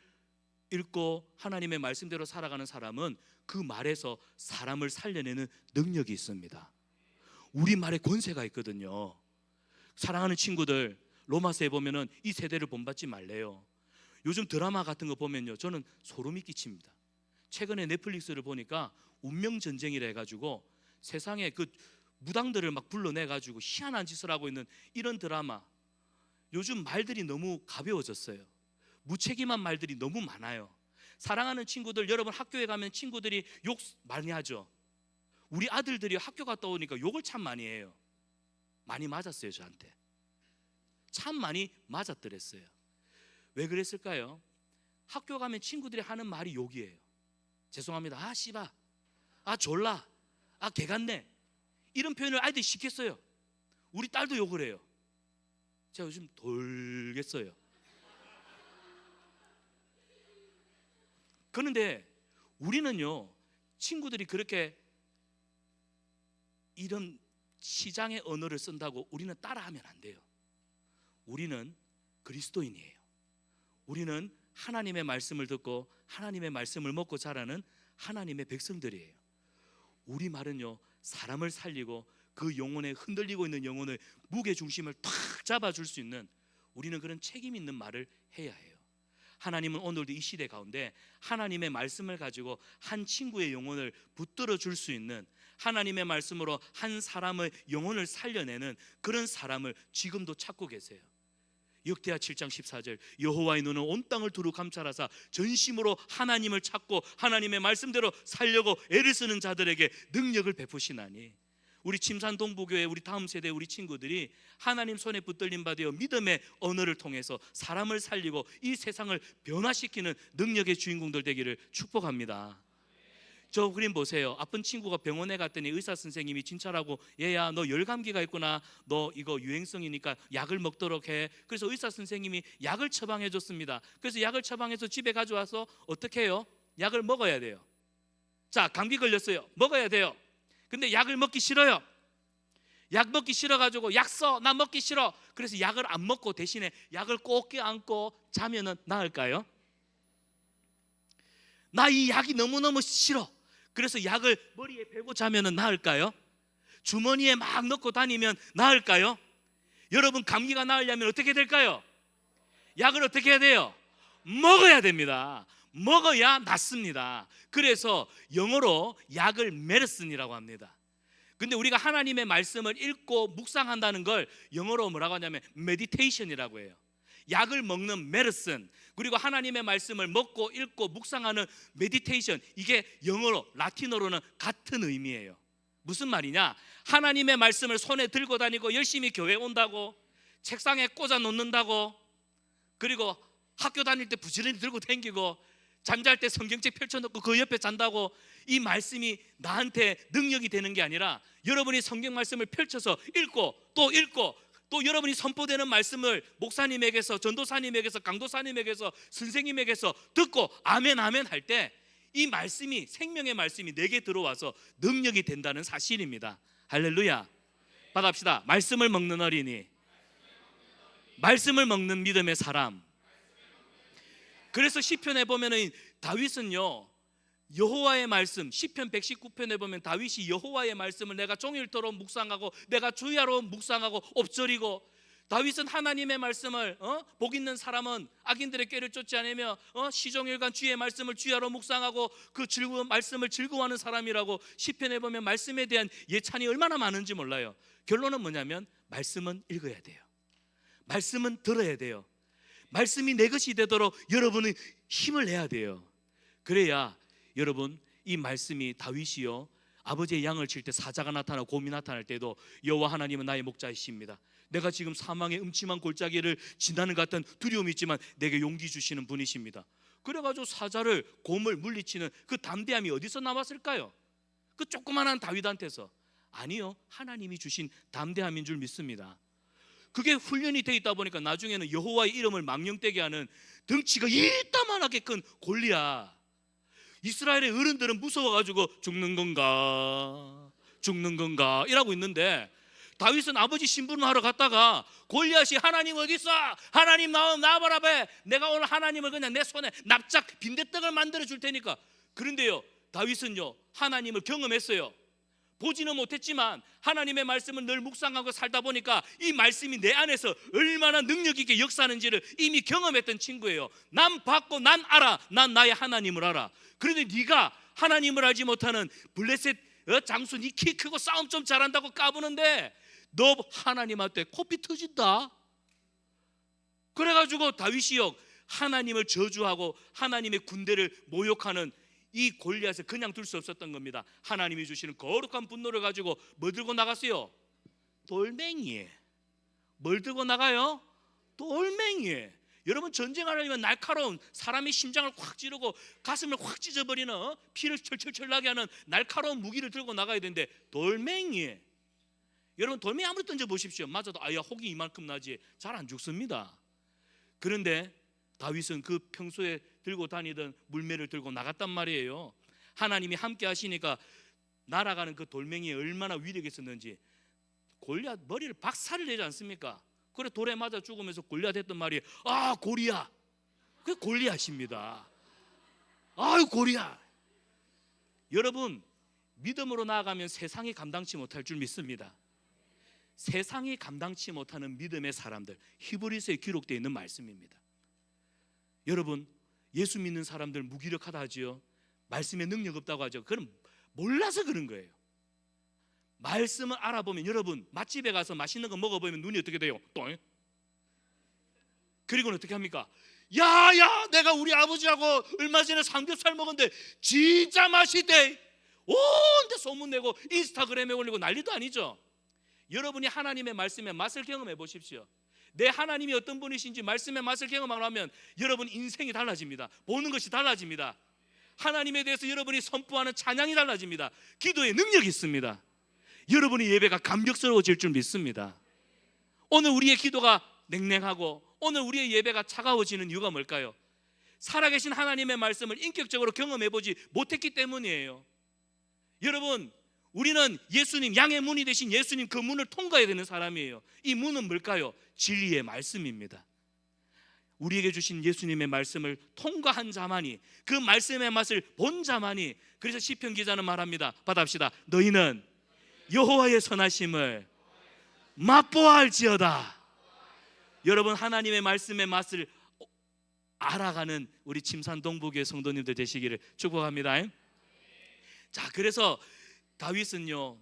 읽고 하나님의 말씀대로 살아가는 사람은 그 말에서 사람을 살려내는 능력이 있습니다. 우리 말에 권세가 있거든요. 사랑하는 친구들, 로마서에 보면은 이 세대를 본받지 말래요. 요즘 드라마 같은 거 보면요, 저는 소름이 끼칩니다. 최근에 넷플릭스를 보니까 운명전쟁이라 해가지고 세상에 그 무당들을 막 불러내가지고 희한한 짓을 하고 있는 이런 드라마. 요즘 말들이 너무 가벼워졌어요. 무책임한 말들이 너무 많아요. 사랑하는 친구들, 여러분 학교에 가면 친구들이 욕 많이 하죠. 우리 아들들이 학교 갔다 오니까 욕을 참 많이 해요. 많이 맞았어요. 저한테 참 많이 맞았더랬어요. 왜 그랬을까요? 학교 가면 친구들이 하는 말이 욕이에요. 죄송합니다. 아 씨바, 아 졸라, 아 개같네, 이런 표현을 아이들이 시켰어요. 우리 딸도 욕을 해요. 제가 요즘 돌겠어요. 그런데 우리는요, 친구들이 그렇게 이런 시장의 언어를 쓴다고 우리는 따라하면 안 돼요. 우리는 그리스도인이에요. 우리는 하나님의 말씀을 듣고 하나님의 말씀을 먹고 자라는 하나님의 백성들이에요. 우리 말은요, 사람을 살리고 그 영혼에 흔들리고 있는 영혼을 무게 중심을 탁 잡아줄 수 있는, 우리는 그런 책임 있는 말을 해야 해요. 하나님은 오늘도 이 시대 가운데 하나님의 말씀을 가지고 한 친구의 영혼을 붙들어 줄 수 있는, 하나님의 말씀으로 한 사람의 영혼을 살려내는 그런 사람을 지금도 찾고 계세요. 역대하 7장 14절, 여호와의 눈은 온 땅을 두루 감찰하사 전심으로 하나님을 찾고 하나님의 말씀대로 살려고 애를 쓰는 자들에게 능력을 베푸시나니. 우리 침산 동부교회, 우리 다음 세대 우리 친구들이 하나님 손에 붙들림 받아 믿음의 언어를 통해서 사람을 살리고 이 세상을 변화시키는 능력의 주인공들 되기를 축복합니다. 저 그림 보세요. 아픈 친구가 병원에 갔더니 의사 선생님이 진찰하고, 얘야 너 열감기가 있구나, 너 이거 유행성이니까 약을 먹도록 해. 그래서 의사 선생님이 약을 처방해 줬습니다. 그래서 약을 처방해서 집에 가져와서 어떻게 해요? 약을 먹어야 돼요. 자, 감기 걸렸어요. 먹어야 돼요. 근데 약을 먹기 싫어요. 약 먹기 싫어가지고 약 써, 나 먹기 싫어. 그래서 약을 안 먹고 대신에 약을 꼭 껴안고 자면은 나을까요? 나 이 약이 너무너무 싫어. 그래서 약을 머리에 베고 자면은 나을까요? 주머니에 막 넣고 다니면 나을까요? 여러분, 감기가 나으려면 어떻게 될까요? 약을 어떻게 해야 돼요? 먹어야 됩니다. 먹어야 낫습니다. 그래서 영어로 약을 메디슨이라고 합니다. 근데 우리가 하나님의 말씀을 읽고 묵상한다는 걸 영어로 뭐라고 하냐면 메디테이션이라고 해요. 약을 먹는 메디슨, 그리고 하나님의 말씀을 먹고 읽고 묵상하는 메디테이션, 이게 영어로, 라틴어로는 같은 의미예요. 무슨 말이냐? 하나님의 말씀을 손에 들고 다니고 열심히 교회 온다고, 책상에 꽂아 놓는다고, 그리고 학교 다닐 때 부지런히 들고 다니고, 잠잘 때 성경책 펼쳐놓고 그 옆에 잔다고 이 말씀이 나한테 능력이 되는 게 아니라, 여러분이 성경 말씀을 펼쳐서 읽고 또 읽고, 또 여러분이 선포되는 말씀을 목사님에게서, 전도사님에게서, 강도사님에게서, 선생님에게서 듣고 아멘 아멘 할 때 이 말씀이, 생명의 말씀이 내게 들어와서 능력이 된다는 사실입니다. 할렐루야. 받아봅시다. 말씀을 먹는 어린이, 말씀을 먹는 믿음의 사람. 그래서 시편에 보면은 다윗은요, 여호와의 말씀, 시편 119편에 보면 다윗이 여호와의 말씀을 내가 종일토록 묵상하고 내가 주야로 묵상하고 엎드리고, 다윗은 하나님의 말씀을 복 있는 사람은 악인들의 꾀를 쫓지 않으며 시종일관 주의 말씀을 주야로 묵상하고 그 즐거운 말씀을 즐거워하는 사람이라고 시편에 보면 말씀에 대한 예찬이 얼마나 많은지 몰라요. 결론은 뭐냐면 말씀은 읽어야 돼요. 말씀은 들어야 돼요. 말씀이 내 것이 되도록 여러분은 힘을 내야 돼요. 그래야 여러분, 이 말씀이 다윗이요, 아버지의 양을 칠 때 사자가 나타나고 곰이 나타날 때도 여호와 하나님은 나의 목자이십니다. 내가 지금 사망의 음침한 골짜기를 지나는 것 같은 두려움이 있지만 내게 용기 주시는 분이십니다. 그래가지고 사자를, 곰을 물리치는 그 담대함이 어디서 나왔을까요? 그 조그만한 다윗한테서. 아니요, 하나님이 주신 담대함인 줄 믿습니다. 그게 훈련이 돼 있다 보니까 나중에는 여호와의 이름을 망령되게 하는 덩치가 이따만하게 큰 골리앗, 이스라엘의 어른들은 무서워가지고 죽는 건가 이라고 있는데, 다윗은 아버지 심부름하러 갔다가 골리앗이 하나님 어디 있어? 하나님 나와봐라. 내가 오늘 하나님을 그냥 내 손에 납작 빈대떡을 만들어 줄 테니까. 그런데요, 다윗은요, 하나님을 경험했어요. 보지는 못했지만 하나님의 말씀을 늘 묵상하고 살다 보니까 이 말씀이 내 안에서 얼마나 능력 있게 역사하는지를 이미 경험했던 친구예요. 난 봤고 난 알아. 난 나의 하나님을 알아. 그런데 네가 하나님을 알지 못하는 블레셋 장수, 니 키 크고 싸움 좀 잘한다고 까부는데 너 하나님한테 코피 터진다. 그래가지고 다윗이요, 하나님을 저주하고 하나님의 군대를 모욕하는 이 골리앗을 그냥 둘 수 없었던 겁니다. 하나님이 주시는 거룩한 분노를 가지고 뭐 들고 나갔어요? 돌멩이에. 뭘 들고 나가요? 돌멩이에. 여러분, 전쟁하려면 날카로운, 사람의 심장을 확 찌르고 가슴을 확 찢어버리는, 피를 철철철 나게 하는 날카로운 무기를 들고 나가야 되는데 돌멩이, 여러분 돌멩이 아무리 던져보십시오. 맞아도 아야 혹이 이만큼 나지 잘 안 죽습니다. 그런데 다윗은 그 평소에 들고 다니던 물매를 들고 나갔단 말이에요. 하나님이 함께 하시니까 날아가는 그 돌멩이에 얼마나 위력이 있었는지, 골리앗 머리를 박살을 내지 않습니까? 그래 돌에 맞아 죽으면서 골리앗 했던 말이 아 고리야, 그게 골리앗입니다. 아유 고리야. 여러분, 믿음으로 나아가면 세상이 감당치 못할 줄 믿습니다. 세상이 감당치 못하는 믿음의 사람들, 히브리서에 기록되어 있는 말씀입니다. 여러분, 예수 믿는 사람들 무기력하다 하지요. 말씀에 능력 없다고 하죠. 그럼 몰라서 그런 거예요. 말씀을 알아보면, 여러분 맛집에 가서 맛있는 거 먹어보면 눈이 어떻게 돼요? 또 그리고는 어떻게 합니까? 야야, 내가 우리 아버지하고 얼마 전에 삼겹살 먹었는데 진짜 맛있대, 온데 소문내고 인스타그램에 올리고 난리도 아니죠. 여러분이 하나님의 말씀의 맛을 경험해 보십시오. 내 하나님이 어떤 분이신지 말씀의 맛을 경험하고 나면 여러분 인생이 달라집니다. 보는 것이 달라집니다. 하나님에 대해서 여러분이 선포하는 찬양이 달라집니다. 기도에 능력이 있습니다. 여러분의 예배가 감격스러워질 줄 믿습니다. 오늘 우리의 기도가 냉랭하고 오늘 우리의 예배가 차가워지는 이유가 뭘까요? 살아계신 하나님의 말씀을 인격적으로 경험해보지 못했기 때문이에요. 여러분, 우리는 예수님, 양의 문이 되신 예수님 그 문을 통과해야 되는 사람이에요. 이 문은 뭘까요? 진리의 말씀입니다. 우리에게 주신 예수님의 말씀을 통과한 자만이, 그 말씀의 맛을 본 자만이, 그래서 시편 기자는 말합니다. 받아봅시다. 너희는 여호와의 선하심을 맛보아 알지어다. 여러분, 하나님의 말씀의 맛을 알아가는 우리 침산 동부교회 성도님들 되시기를 축복합니다. 자, 그래서 다윗은요,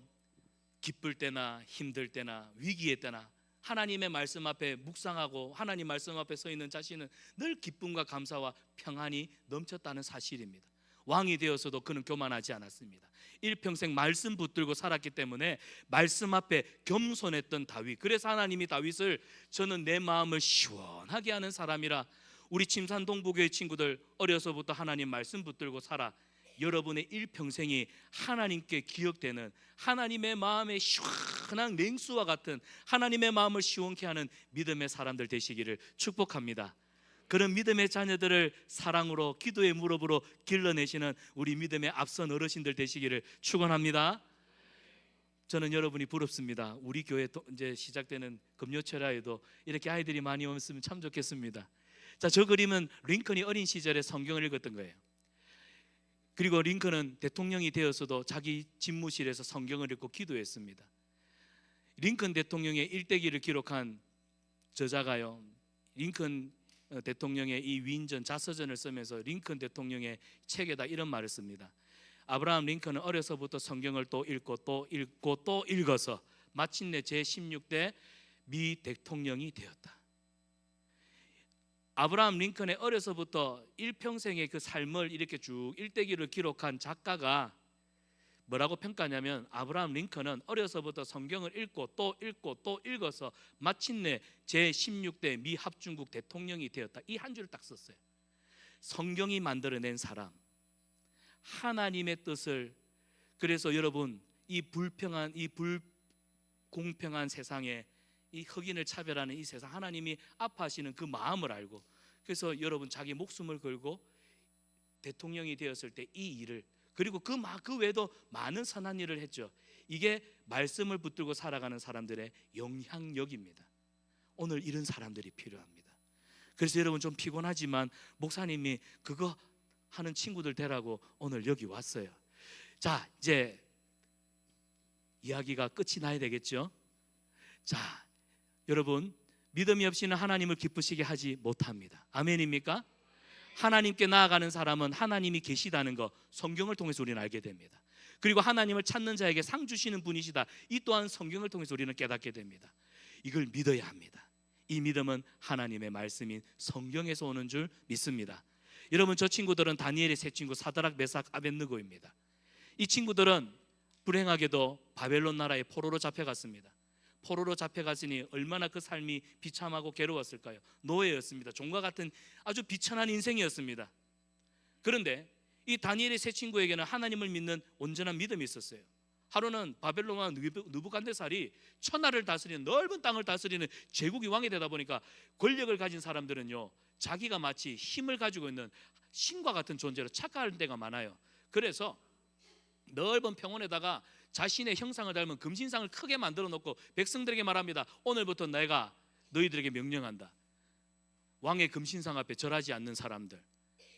기쁠 때나 힘들 때나 위기의 때나 하나님의 말씀 앞에 묵상하고 하나님 말씀 앞에 서 있는 자신은 늘 기쁨과 감사와 평안이 넘쳤다는 사실입니다. 왕이 되어서도 그는 교만하지 않았습니다. 일평생 말씀 붙들고 살았기 때문에 말씀 앞에 겸손했던 다윗, 그래서 하나님이 다윗을 저는 내 마음을 시원하게 하는 사람이라. 우리 침산 동부교회 친구들, 어려서부터 하나님 말씀 붙들고 살아 여러분의 일평생이 하나님께 기억되는, 하나님의 마음의 시원한 냉수와 같은 하나님의 마음을 시원케 하는 믿음의 사람들 되시기를 축복합니다. 그런 믿음의 자녀들을 사랑으로, 기도의 무릎으로 길러내시는 우리 믿음의 앞선 어르신들 되시기를 축원합니다. 저는 여러분이 부럽습니다. 우리 교회 이제 시작되는 금요철야에도 이렇게 아이들이 많이 오면 참 좋겠습니다. 자, 저 그림은 링컨이 어린 시절에 성경을 읽었던 거예요. 그리고 링컨은 대통령이 되어서도 자기 집무실에서 성경을 읽고 기도했습니다. 링컨 대통령의 일대기를 기록한 저자가요, 링컨 대통령의 이 위인전 자서전을 쓰면서 링컨 대통령의 책에다 이런 말을 씁니다. 아브라함 링컨은 어려서부터 성경을 또 읽고 또 읽고 또 읽어서 마침내 제16대 미 대통령이 되었다. 아브라함 링컨의 어려서부터 일평생의 그 삶을 이렇게 쭉 일대기를 기록한 작가가 뭐라고 평가하냐면, 아브라함 링컨은 어려서부터 성경을 읽고 또 읽고 또 읽어서 마침내 제16대 미 합중국 대통령이 되었다. 이 한 줄을 딱 썼어요. 성경이 만들어낸 사람, 하나님의 뜻을, 그래서 여러분, 이 불평한, 이 불공평한 세상에, 이 흑인을 차별하는 이 세상, 하나님이 아파하시는 그 마음을 알고, 그래서 여러분 자기 목숨을 걸고 대통령이 되었을 때 이 일을, 그리고 그 외에도 많은 선한 일을 했죠. 이게 말씀을 붙들고 살아가는 사람들의 영향력입니다. 오늘 이런 사람들이 필요합니다. 그래서 여러분, 좀 피곤하지만 목사님이 그거 하는 친구들 되라고 오늘 여기 왔어요. 자, 이제 이야기가 끝이 나야 되겠죠. 자, 여러분, 믿음이 없이는 하나님을 기쁘시게 하지 못합니다. 아멘입니까? 하나님께 나아가는 사람은 하나님이 계시다는 거 성경을 통해서 우리는 알게 됩니다. 그리고 하나님을 찾는 자에게 상 주시는 분이시다, 이 또한 성경을 통해서 우리는 깨닫게 됩니다. 이걸 믿어야 합니다. 이 믿음은 하나님의 말씀인 성경에서 오는 줄 믿습니다. 여러분, 저 친구들은 다니엘의 세 친구 사드락, 메삭, 아벳느고입니다. 이 친구들은 불행하게도 바벨론 나라의 포로로 잡혀갔습니다. 포로로 잡혀갔으니 얼마나 그 삶이 비참하고 괴로웠을까요? 노예였습니다. 종과 같은 아주 비천한 인생이었습니다. 그런데 이 다니엘의 세 친구에게는 하나님을 믿는 온전한 믿음이 있었어요. 하루는 바벨론 왕 느부갓네살이 천하를 다스리는, 넓은 땅을 다스리는 제국이 왕이 되다 보니까 권력을 가진 사람들은요, 자기가 마치 힘을 가지고 있는 신과 같은 존재로 착각할 때가 많아요. 그래서 넓은 평원에다가 자신의 형상을 닮은 금신상을 크게 만들어 놓고 백성들에게 말합니다. 오늘부터 내가 너희들에게 명령한다. 왕의 금신상 앞에 절하지 않는 사람들,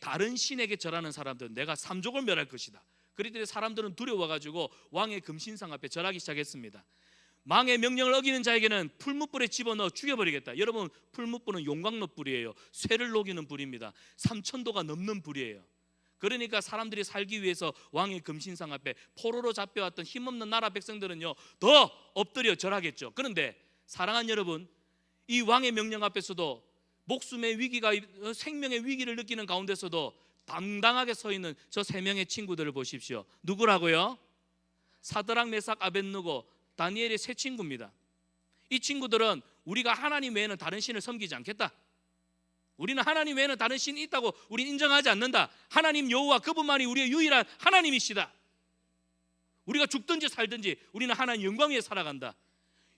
다른 신에게 절하는 사람들은 내가 삼족을 멸할 것이다. 그랬더니 사람들은 두려워가지고 왕의 금신상 앞에 절하기 시작했습니다. 왕의 명령을 어기는 자에게는 풀무불에 집어넣어 죽여버리겠다. 여러분, 풀무불은 용광로 불이에요. 쇠를 녹이는 불입니다. 3000도가 넘는 불이에요. 그러니까 사람들이 살기 위해서 왕의 금신상 앞에 포로로 잡혀왔던 힘없는 나라 백성들은요, 더 엎드려 절하겠죠. 그런데 사랑하는 여러분, 이 왕의 명령 앞에서도 목숨의 위기가, 생명의 위기를 느끼는 가운데서도 당당하게 서 있는 저 세 명의 친구들을 보십시오. 누구라고요? 사드락, 메삭, 아벳느고, 다니엘의 세 친구입니다. 이 친구들은 우리가 하나님 외에는 다른 신을 섬기지 않겠다. 우리는 하나님 외에는 다른 신이 있다고 우리는 인정하지 않는다. 하나님 여호와 그분만이 우리의 유일한 하나님이시다. 우리가 죽든지 살든지 우리는 하나님 영광 위에 살아간다.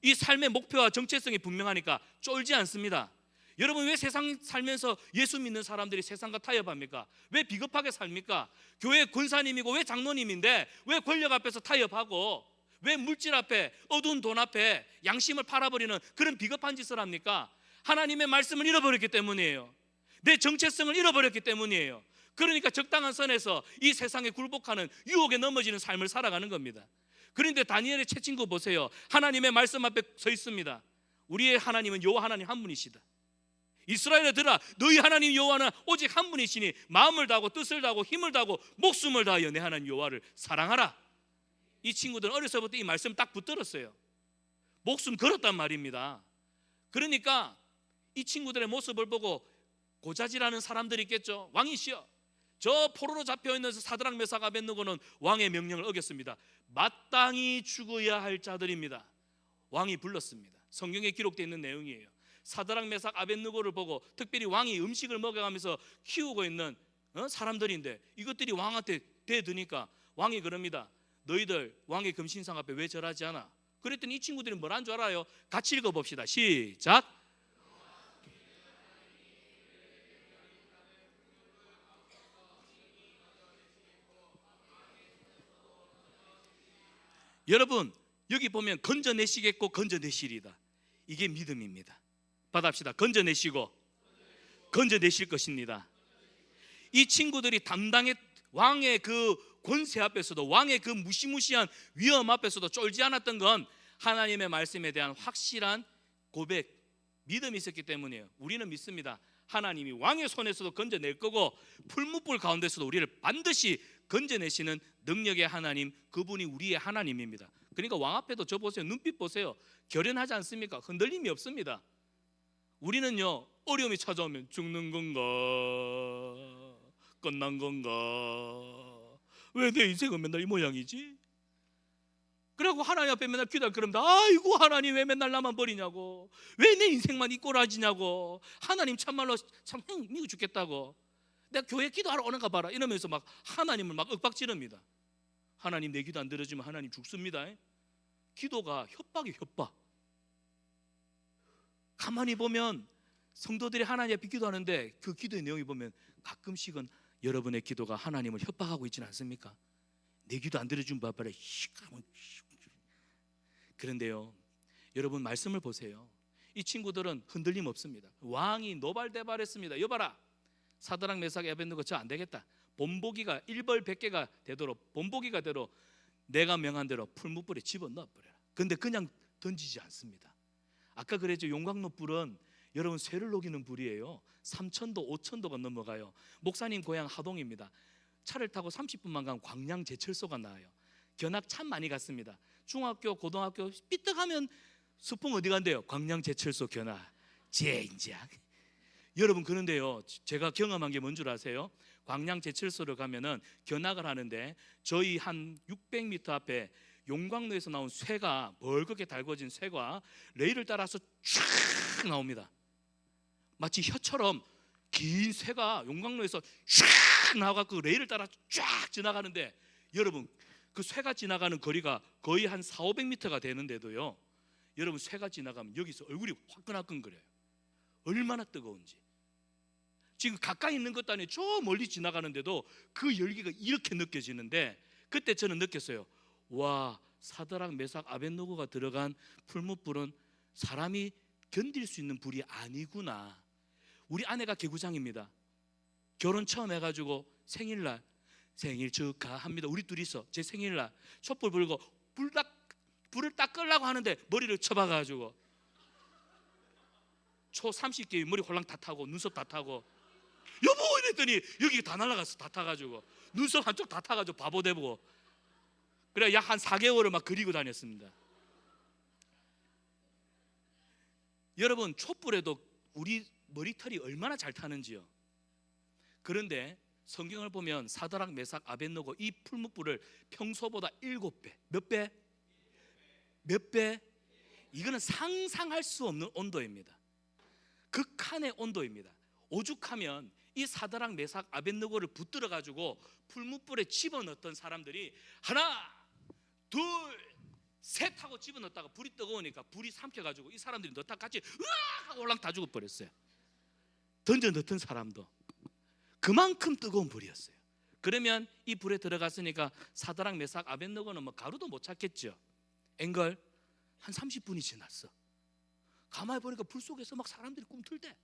이 삶의 목표와 정체성이 분명하니까 쫄지 않습니다. 여러분, 왜 세상 살면서 예수 믿는 사람들이 세상과 타협합니까? 왜 비겁하게 삽니까? 교회 권사님이고 왜 장로님인데 왜 권력 앞에서 타협하고 왜 물질 앞에, 어두운 돈 앞에 양심을 팔아버리는 그런 비겁한 짓을 합니까? 하나님의 말씀을 잃어버렸기 때문이에요. 내 정체성을 잃어버렸기 때문이에요. 그러니까 적당한 선에서 이 세상에 굴복하는 유혹에 넘어지는 삶을 살아가는 겁니다. 그런데 다니엘의 세 친구 보세요. 하나님의 말씀 앞에 서 있습니다. 우리의 하나님은 여호와 하나님 한 분이시다. 이스라엘에 들아, 너희 하나님 여호와는 오직 한 분이시니 마음을 다하고 뜻을 다하고 힘을 다하고 목숨을 다하여 내 하나님 여호와를 사랑하라. 이 친구들은 어려서부터 이 말씀 딱 붙들었어요. 목숨 걸었단 말입니다. 그러니까 이 친구들의 모습을 보고 고자질하는 사람들이 있겠죠. 왕이시여, 저 포로로 잡혀있는 사드락, 메삭, 아벳느고는 왕의 명령을 어겼습니다. 마땅히 죽어야 할 자들입니다. 왕이 불렀습니다. 성경에 기록되어 있는 내용이에요. 사드락, 메삭, 아벳느고를 보고, 특별히 왕이 음식을 먹여가면서 키우고 있는 사람들인데 이것들이 왕한테 대드니까 왕이 그럽니다. 너희들 왕의 금신상 앞에 왜 절하지 않아? 그랬더니 이 친구들이 뭐라는 줄 알아요? 같이 읽어봅시다. 시작. 여러분, 여기 보면 건져내시겠고 건져내시리다. 이게 믿음입니다. 받아합시다. 건져내시고 건져내실 것입니다. 이 친구들이 담당의 왕의 그 권세 앞에서도, 왕의 그 무시무시한 위험 앞에서도 쫄지 않았던 건 하나님의 말씀에 대한 확실한 고백, 믿음이 있었기 때문이에요. 우리는 믿습니다. 하나님이 왕의 손에서도 건져낼 거고 풀무불 가운데서도 우리를 반드시 건져내시는 능력의 하나님, 그분이 우리의 하나님입니다. 그러니까 왕 앞에도 저 보세요. 눈빛 보세요. 결연하지 않습니까? 흔들림이 없습니다. 우리는요, 어려움이 찾아오면 죽는 건가, 끝난 건가, 왜 내 인생은 맨날 이 모양이지? 그래갖고 하나님 앞에 맨날 기도하고 그럽니다. 아이고, 하나님 왜 맨날 나만 버리냐고, 왜 내 인생만 이 꼬라지냐고, 하나님 참말로 참 미워 죽겠다고, 내가 교회 기도하러 오는가 봐라 이러면서 막 하나님을 막 윽박지릅니다. 하나님 내 기도 안 들어주면 하나님 죽습니다. 기도가 협박이에요, 협박. 가만히 보면 성도들이 하나님 앞에 기도하는데 그 기도의 내용이 보면 가끔씩은 여러분의 기도가 하나님을 협박하고 있지는 않습니까? 내 기도 안 들어주면 봐봐라. 그런데요, 여러분 말씀을 보세요. 이 친구들은 흔들림 없습니다. 왕이 노발대발했습니다. 여봐라, 사드락, 메삭, 아벳느고 저 안 되겠다. 본보기가 1벌 100개가 되도록, 본보기가 되도록 내가 명한 대로 풀무불에 집어넣어 버려라. 근데 그냥 던지지 않습니다. 아까 그랬죠. 용광로 불은 여러분 쇠를 녹이는 불이에요. 3000도, 5000도가 넘어가요. 목사님 고향 하동입니다. 차를 타고 30분만 가면 광양 제철소가 나와요. 견학 참 많이 갔습니다. 중학교, 고등학교 삐딱하면 수풍 어디 간대요? 광양 제철소 견학. 젠장. 여러분, 그런데요, 제가 경험한 게 뭔 줄 아세요? 광양 제철소를 가면은 견학을 하는데 저희 한 600m 앞에 용광로에서 나온 쇠가, 벌겋게 달궈진 쇠가 레일을 따라서 쫙 나옵니다. 마치 혀처럼 긴 쇠가 용광로에서 쫙 나와서 레일을 따라 쫙 지나가는데, 여러분 그 쇠가 지나가는 거리가 거의 한 400~500m가 되는데도요, 여러분 쇠가 지나가면 여기서 얼굴이 화끈화끈거려요. 얼마나 뜨거운지. 지금 가까이 있는 것도 아니에요. 저 멀리 지나가는데도 그 열기가 이렇게 느껴지는데, 그때 저는 느꼈어요. 와, 사드락 메삭 아벳느고가 들어간 풀무불은 사람이 견딜 수 있는 불이 아니구나. 우리 아내가 개구장입니다. 결혼 처음 해가지고 생일날 생일 축하합니다, 우리 둘이서 제 생일날 촛불 불고 불을 딱 끄려고 하는데 머리를 쳐박아가지고 초 30개의 머리 홀랑 다 타고 눈썹 다 타고, 여보 이랬더니 여기 다 날아갔어. 다 타가지고 눈썹 한쪽 다 타가지고 바보 되고, 그래 약 한 4개월을 막 그리고 다녔습니다. 여러분 촛불에도 우리 머리털이 얼마나 잘 타는지요. 그런데 성경을 보면 사드락 메삭 아벳느고 이 풀무불을 평소보다 7배, 몇 배? 몇 배? 이거는 상상할 수 없는 온도입니다. 극한의 온도입니다. 오죽하면 이 사드락 메삭 아벳느고를 붙들어 가지고 풀무불에 집어넣었던 사람들이 하나 둘 셋 하고 집어넣었다가 불이 뜨거우니까 불이 삼켜가지고 이 사람들이 넣다 같이 으악 하고 올랑 다 죽어버렸어요. 던져 넣던 사람도. 그만큼 뜨거운 불이었어요. 그러면 이 불에 들어갔으니까 사드락 메삭 아벳느고는 뭐 가루도 못 찾겠죠. 앵걸 한 30분이 지났어. 가만히 보니까 불 속에서 막 사람들이 꿈틀대.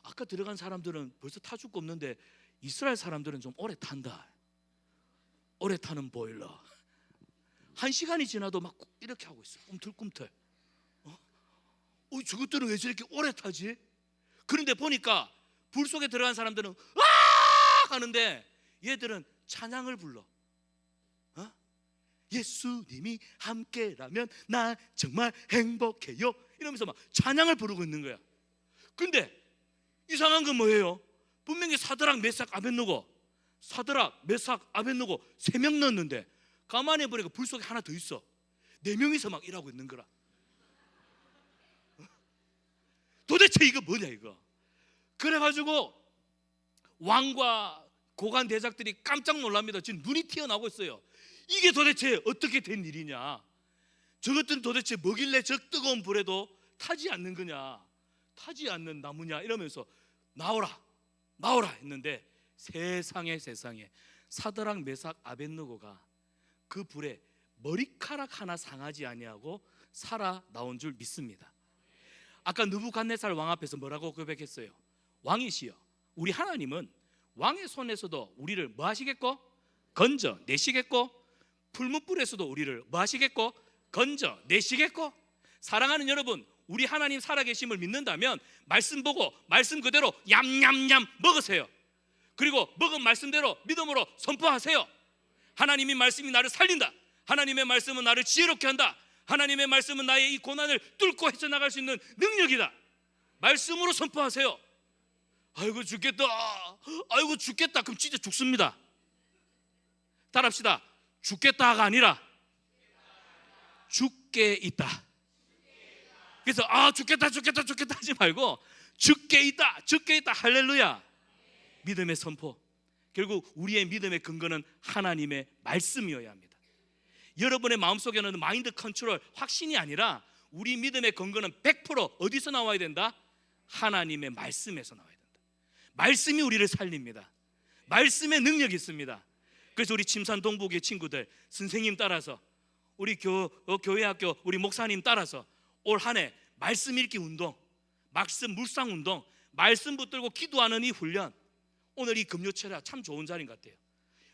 아까 들어간 사람들은 벌써 타 죽고 없는데 이스라엘 사람들은 좀 오래 탄다. 오래 타는 보일러. 1시간이 지나도 막 이렇게 하고 있어. 꿈틀꿈틀. 저것들은 왜 저렇게 오래 타지? 그런데 보니까 불 속에 들어간 사람들은 와 하는데 얘들은 찬양을 불러. 예수님이 함께라면 나 정말 행복해요 이러면서 막 찬양을 부르고 있는 거야. 근데 이상한 건 뭐예요? 분명히 사드락 메삭 아벳느고, 사드락 메삭 아벳느고 3명 넣었는데 가만히 보니까 불 속에 하나 더 있어. 4명이서 막 일하고 있는 거라. 도대체 이거 뭐냐 이거. 그래가지고 왕과 고관 대작들이 깜짝 놀랍니다. 지금 눈이 튀어나오고 있어요. 이게 도대체 어떻게 된 일이냐. 저것들은 도대체 뭐길래 저 뜨거운 불에도 타지 않는 거냐, 타지 않는 나무냐 이러면서 나오라 나오라 했는데, 세상에 사드락 메삭 아벳느고가 그 불에 머리카락 하나 상하지 아니하고 살아 나온 줄 믿습니다. 아까 느부갓네살 왕 앞에서 뭐라고 고백했어요? 왕이시여, 우리 하나님은 왕의 손에서도 우리를 뭐 하시겠고? 건져 내시겠고, 풀무불에서도 우리를 뭐 하시겠고? 건져 내시겠고. 사랑하는 여러분, 우리 하나님 살아계심을 믿는다면 말씀 보고 말씀 그대로 얌얌얌 먹으세요. 그리고 먹은 말씀대로 믿음으로 선포하세요. 하나님의 말씀이 나를 살린다. 하나님의 말씀은 나를 지혜롭게 한다. 하나님의 말씀은 나의 이 고난을 뚫고 헤쳐나갈 수 있는 능력이다. 말씀으로 선포하세요. 아이고 죽겠다, 아이고 죽겠다. 그럼 진짜 죽습니다. 따라합시다. 죽겠다가 아니라 죽게 있다. 그래서 죽겠다 하지 말고 죽게 있다 할렐루야. 믿음의 선포. 결국 우리의 믿음의 근거는 하나님의 말씀이어야 합니다. 여러분의 마음속에는 마인드 컨트롤, 확신이 아니라 우리 믿음의 근거는 100% 어디서 나와야 된다? 하나님의 말씀에서 나와야 된다. 말씀이 우리를 살립니다. 말씀의 능력이 있습니다. 그래서 우리 침산 동북의 친구들, 선생님 따라서, 우리 교회 학교 우리 목사님 따라서 올 한 해 말씀 읽기 운동, 말씀 묵상 운동, 말씀 붙들고 기도하는 이 훈련, 오늘 이 금요철야 참 좋은 자리인 것 같아요.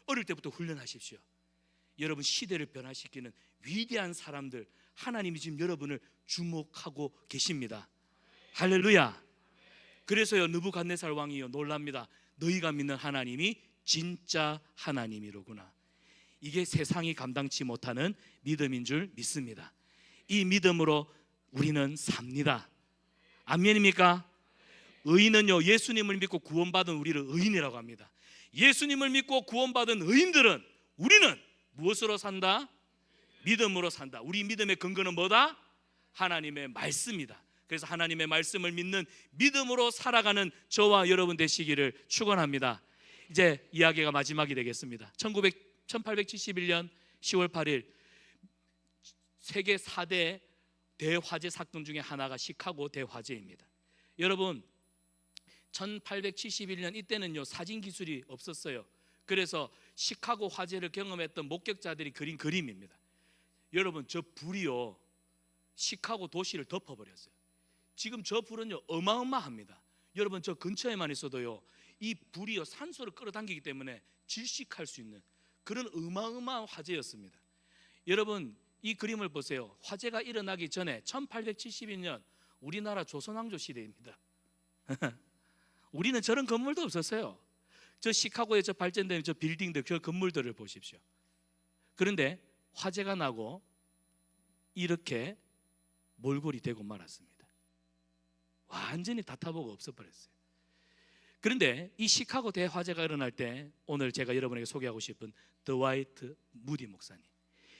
어릴 때부터 훈련하십시오. 여러분 시대를 변화시키는 위대한 사람들, 하나님이 지금 여러분을 주목하고 계십니다. 할렐루야. 그래서요 느부갓네살 왕이요 놀랍니다. 너희가 믿는 하나님이 진짜 하나님이로구나. 이게 세상이 감당치 못하는 믿음인 줄 믿습니다. 이 믿음으로 우리는 삽니다. 아멘입니까? 의인은요 예수님을 믿고 구원받은 우리를 의인이라고 합니다. 예수님을 믿고 구원받은 의인들은 우리는 무엇으로 산다? 믿음으로 산다. 우리 믿음의 근거는 뭐다? 하나님의 말씀이다. 그래서 하나님의 말씀을 믿는 믿음으로 살아가는 저와 여러분 되시기를 축원합니다. 이제 이야기가 마지막이 되겠습니다. 1871년 10월 8일 세계 4대 대화재 사건 중에 하나가 시카고 대화재입니다. 여러분 1871년 이때는요 사진 기술이 없었어요. 그래서 시카고 화재를 경험했던 목격자들이 그린 그림입니다. 여러분 저 불이요 시카고 도시를 덮어버렸어요. 지금 저 불은요 어마어마합니다. 여러분 저 근처에만 있어도요 이 불이요 산소를 끌어당기기 때문에 질식할 수 있는 그런 어마어마한 화재였습니다. 여러분 이 그림을 보세요. 화재가 일어나기 전에 1872년 우리나라 조선왕조 시대입니다. 우리는 저런 건물도 없었어요. 저 시카고에 저 발전된 저 빌딩들 저 건물들을 보십시오. 그런데 화재가 나고 이렇게 몰골이 되고 말았습니다. 완전히 다 타보고 없어버렸어요. 그런데 이 시카고 대화재가 일어날 때 오늘 제가 여러분에게 소개하고 싶은 드와이트 무디 목사님,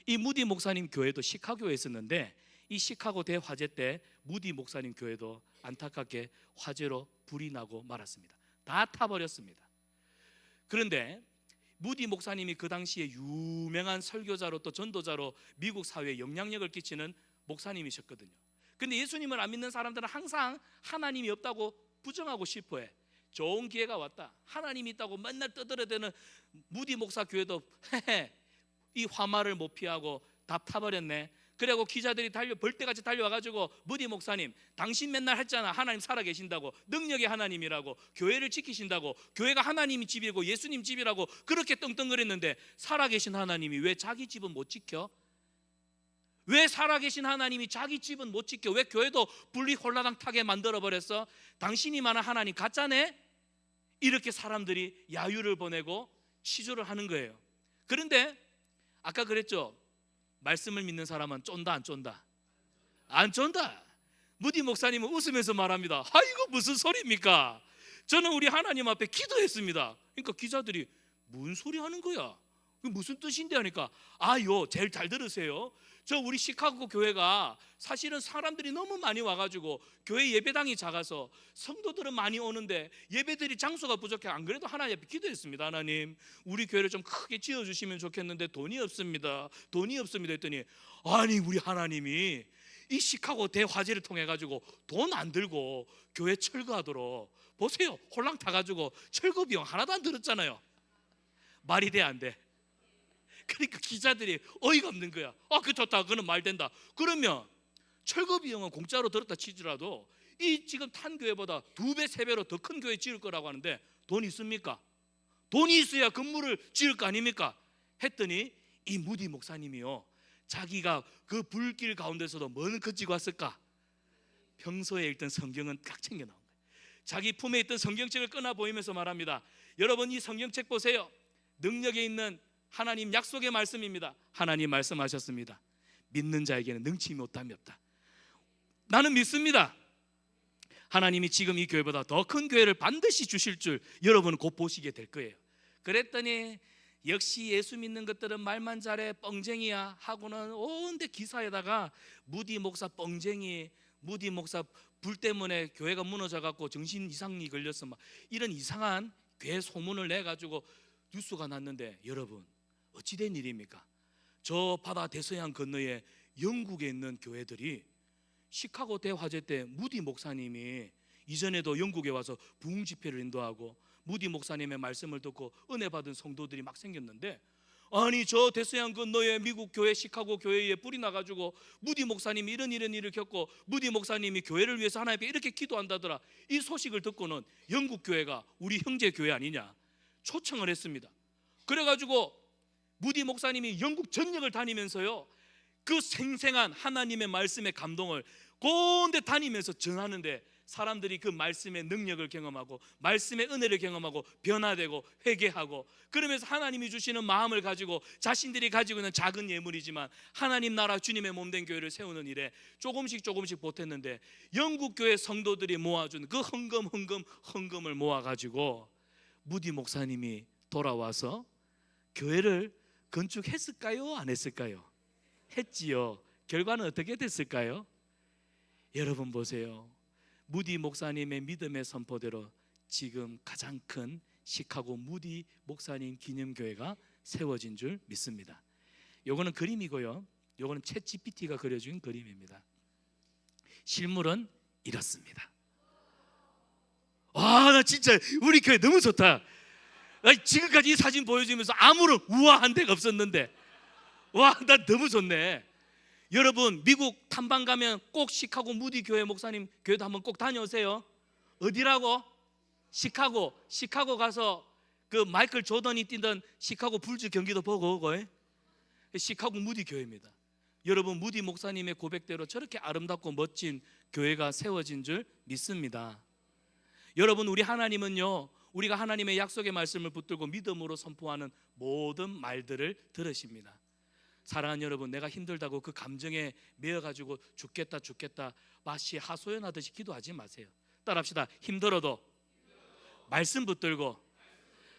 이 무디 목사님 교회도 시카고에 있었는데 이 시카고 대화재 때 무디 목사님 교회도 안타깝게 화재로 불이 나고 말았습니다. 다 타버렸습니다. 그런데 무디 목사님이 그 당시에 유명한 설교자로 또 전도자로 미국 사회에 영향력을 끼치는 목사님이셨거든요. 근데 예수님을 안 믿는 사람들은 항상 하나님이 없다고 부정하고 싶어해. 좋은 기회가 왔다. 하나님이 있다고 맨날 떠들어대는 무디 목사 교회도 이 화마를 못 피하고 다 타버렸네. 그리고 기자들이 벌떼같이 달려와가지고 무디 목사님 당신 맨날 했잖아 하나님 살아계신다고, 능력의 하나님이라고, 교회를 지키신다고, 교회가 하나님 집이고 예수님 집이라고 그렇게 떵떵거렸는데 살아계신 하나님이 왜 자기 집은 못 지켜? 왜 살아계신 하나님이 자기 집은 못 지켜? 왜 교회도 분리 홀라당 타게 만들어버렸어? 당신이 말한 하나님 가짜네? 이렇게 사람들이 야유를 보내고 치조를 하는 거예요. 그런데 아까 그랬죠, 말씀을 믿는 사람은 쫀다 안 쫀다? 안 쫀다. 무디 목사님은 웃으면서 말합니다. 이거 무슨 소리입니까? 저는 우리 하나님 앞에 기도했습니다. 그러니까 기자들이 무슨 소리 하는 거야? 무슨 뜻인데 하니까 제일 잘 들으세요. 저 우리 시카고 교회가 사실은 사람들이 너무 많이 와가지고 교회 예배당이 작아서 성도들은 많이 오는데 예배드릴 장소가 부족해. 안 그래도 하나님 앞에 기도했습니다. 하나님 우리 교회를 좀 크게 지어주시면 좋겠는데 돈이 없습니다 했더니 아니 우리 하나님이 이 시카고 대화재를 통해 가지고 돈 안 들고 교회 철거하도록 보세요. 홀랑 타가지고 철거 비용 하나도 안 들었잖아요. 말이 돼 안 돼? 그러니까 기자들이 어이가 없는 거야. 그 좋다, 그는 말 된다. 그러면 철거 비용은 공짜로 들었다 치더라도 이 지금 탄 교회보다 2배, 3배로 더 큰 교회 지을 거라고 하는데 돈 있습니까? 돈이 있어야 건물을 지을 거 아닙니까? 했더니 이 무디 목사님이요 자기가 그 불길 가운데서도 뭘 가지고 왔을까? 평소에 읽던 성경은 딱 챙겨 나온 거예요. 자기 품에 있던 성경책을 꺼내 보이면서 말합니다. 여러분 이 성경책 보세요. 능력에 있는 하나님 약속의 말씀입니다. 하나님 말씀하셨습니다. 믿는 자에게는 능치 못함이 없다. 나는 믿습니다. 하나님이 지금 이 교회보다 더 큰 교회를 반드시 주실 줄 여러분은 곧 보시게 될 거예요. 그랬더니 역시 예수 믿는 것들은 말만 잘해 뻥쟁이야 하고는 온데 기사에다가 무디 목사 뻥쟁이, 무디 목사 불 때문에 교회가 무너져갖고 정신 이상이 걸렸어 막 이런 이상한 교회 소문을 내가지고 뉴스가 났는데 여러분 어찌된 일입니까? 저 바다 대서양 건너에 영국에 있는 교회들이 시카고 대화재 때 무디 목사님이 이전에도 영국에 와서 부흥 집회를 인도하고 무디 목사님의 말씀을 듣고 은혜 받은 성도들이 막 생겼는데 아니 저 대서양 건너에 미국 교회 시카고 교회에 불이 나가지고 무디 목사님이 이런 일을 겪고 무디 목사님이 교회를 위해서 하나님 앞에 이렇게 기도한다더라. 이 소식을 듣고는 영국 교회가 우리 형제 교회 아니냐 초청을 했습니다. 그래가지고 무디 목사님이 영국 전역을 다니면서요 그 생생한 하나님의 말씀의 감동을 그런데 다니면서 전하는데 사람들이 그 말씀의 능력을 경험하고 말씀의 은혜를 경험하고 변화되고 회개하고 그러면서 하나님이 주시는 마음을 가지고 자신들이 가지고 있는 작은 예물이지만 하나님 나라 주님의 몸된 교회를 세우는 일에 조금씩 보탰는데 영국 교회 성도들이 모아준 그 헌금을 모아가지고 무디 목사님이 돌아와서 교회를 건축했을까요? 안 했을까요? 했지요. 결과는 어떻게 됐을까요? 여러분 보세요. 무디 목사님의 믿음의 선포대로 지금 가장 큰 시카고 무디 목사님 기념교회가 세워진 줄 믿습니다. 요거는 그림이고요. 요거는 챗 GPT가 그려준 그림입니다. 실물은 이렇습니다. 와, 나 진짜 우리 교회 너무 좋다. 지금까지 이 사진 보여주면서 아무런 우아한 데가 없었는데, 와, 나 너무 좋네. 여러분, 미국 탐방 가면 꼭 시카고 무디 교회 목사님 교회도 한번 꼭 다녀오세요. 어디라고? 시카고 가서 그 마이클 조던이 뛰던 시카고 불즈 경기도 보고 오고. 시카고 무디 교회입니다. 여러분, 무디 목사님의 고백대로 저렇게 아름답고 멋진 교회가 세워진 줄 믿습니다. 여러분, 우리 하나님은요, 우리가 하나님의 약속의 말씀을 붙들고 믿음으로 선포하는 모든 말들을 들으십니다. 사랑하는 여러분, 내가 힘들다고 그 감정에 매여가지고 죽겠다 마치 하소연하듯이 기도하지 마세요. 따라합시다. 힘들어도 말씀 붙들고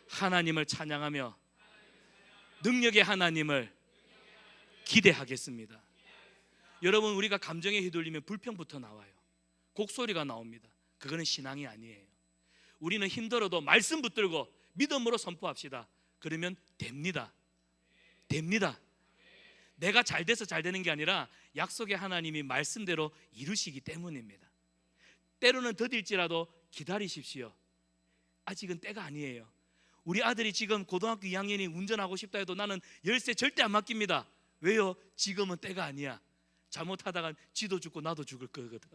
하나님을 찬양하며 능력의 하나님을 기대하겠습니다. 여러분, 우리가 감정에 휘둘리면 불평부터 나와요. 곡소리가 나옵니다. 그거는 신앙이 아니에요. 우리는 힘들어도 말씀 붙들고 믿음으로 선포합시다. 그러면 됩니다. 내가 잘 돼서 잘 되는 게 아니라 약속의 하나님이 말씀대로 이루시기 때문입니다. 때로는 더딜지라도 기다리십시오. 아직은 때가 아니에요. 우리 아들이 지금 고등학교 2학년이 운전하고 싶다 해도 나는 열쇠 절대 안 맡깁니다. 왜요? 지금은 때가 아니야. 잘못하다가 지도 죽고 나도 죽을 거거든.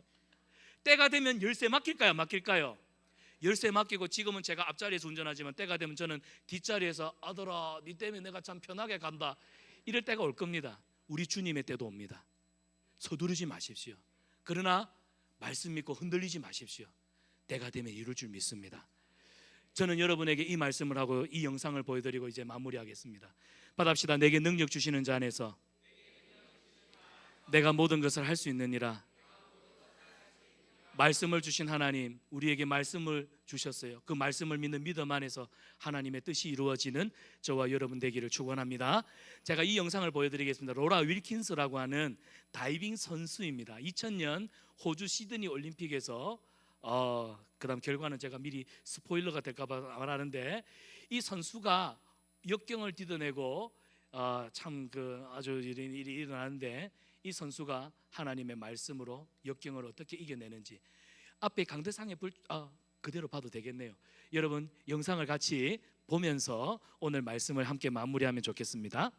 때가 되면 열쇠 맡길까요? 맡길까요? 열쇠 맡기고, 지금은 제가 앞자리에서 운전하지만 때가 되면 저는 뒷자리에서 아들아, 네 때문에 내가 참 편하게 간다, 이럴 때가 올 겁니다. 우리 주님의 때도 옵니다. 서두르지 마십시오. 그러나 말씀 믿고 흔들리지 마십시오. 때가 되면 이룰 줄 믿습니다. 저는 여러분에게 이 말씀을 하고 이 영상을 보여드리고 이제 마무리하겠습니다. 받합시다. 내게 능력 주시는 자 안에서 내가 모든 것을 할 수 있느니라. 말씀을 주신 하나님, 우리에게 말씀을 주셨어요. 그 말씀을 믿는 믿음 안에서 하나님의 뜻이 이루어지는 저와 여러분 되기를 축원합니다. 제가 이 영상을 보여드리겠습니다. 로라 윌킨스라고 하는 다이빙 선수입니다. 2000년 호주 시드니 올림픽에서 그다음 결과는 제가 미리 스포일러가 될까 봐 말하는데, 이 선수가 역경을 디뎌내고 참 아주 일이 일어나는데, 이 선수가 하나님의 말씀으로 역경을 어떻게 이겨내는지 앞에 강대상에 그대로 봐도 되겠네요. 여러분, 영상을 같이 보면서 오늘 말씀을 함께 마무리하면 좋겠습니다.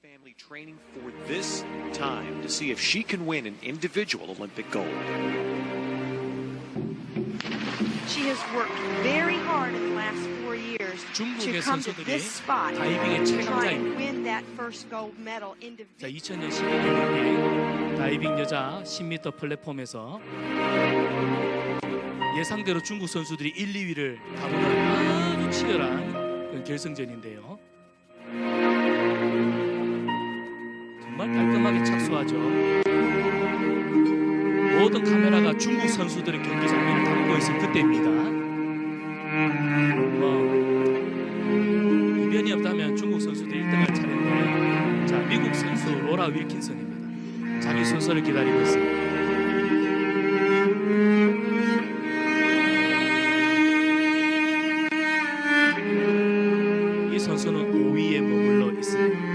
Family training for this time to see if she can win an individual Olympic gold. She has worked very hard in the last 4 years to 중국의 come to 선수들이 this spot 다이빙의 to try and 최강자입니다. win that first gold medal 자, individually. 2000년 시드니 올림픽 다이빙 여자 10m 플랫폼에서 예상대로 중국 선수들이 1, 2위를 다루는 아주 치열한 그런 결승전인데요. 정말 깔끔하게 착수하죠. 모든 카메라가 중국 선수들의 경기 장면을 담고 있을 그때입니다. 이변이 없다면 중국 선수들이 1등할 차례인데, 자, 미국 선수 로라 윌킨슨입니다. 자기 순서를 기다리고 있습니다. 이 선수는 5위에 머물러 있습니다.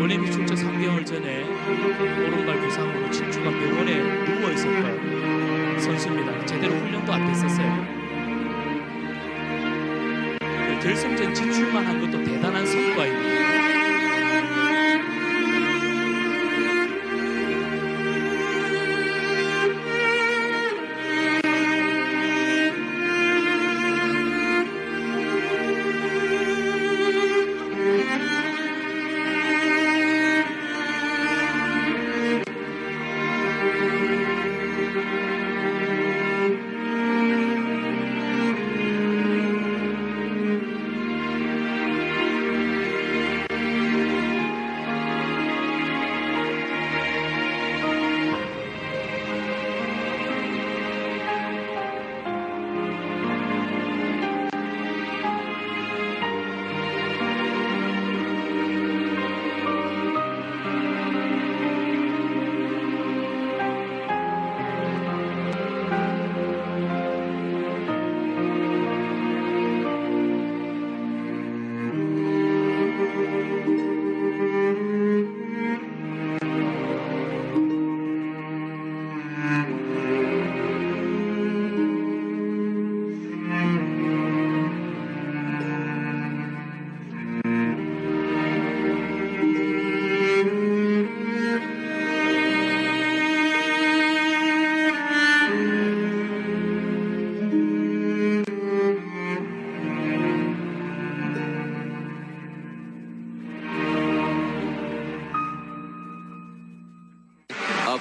올림픽 출전 3개월 전에 오른발 부상으로 7주간 병원에 누워 있었던 선수입니다. 제대로 훈련도 안 됐었어요. 결승전 진출만 한 것도 대단한 성과입니다.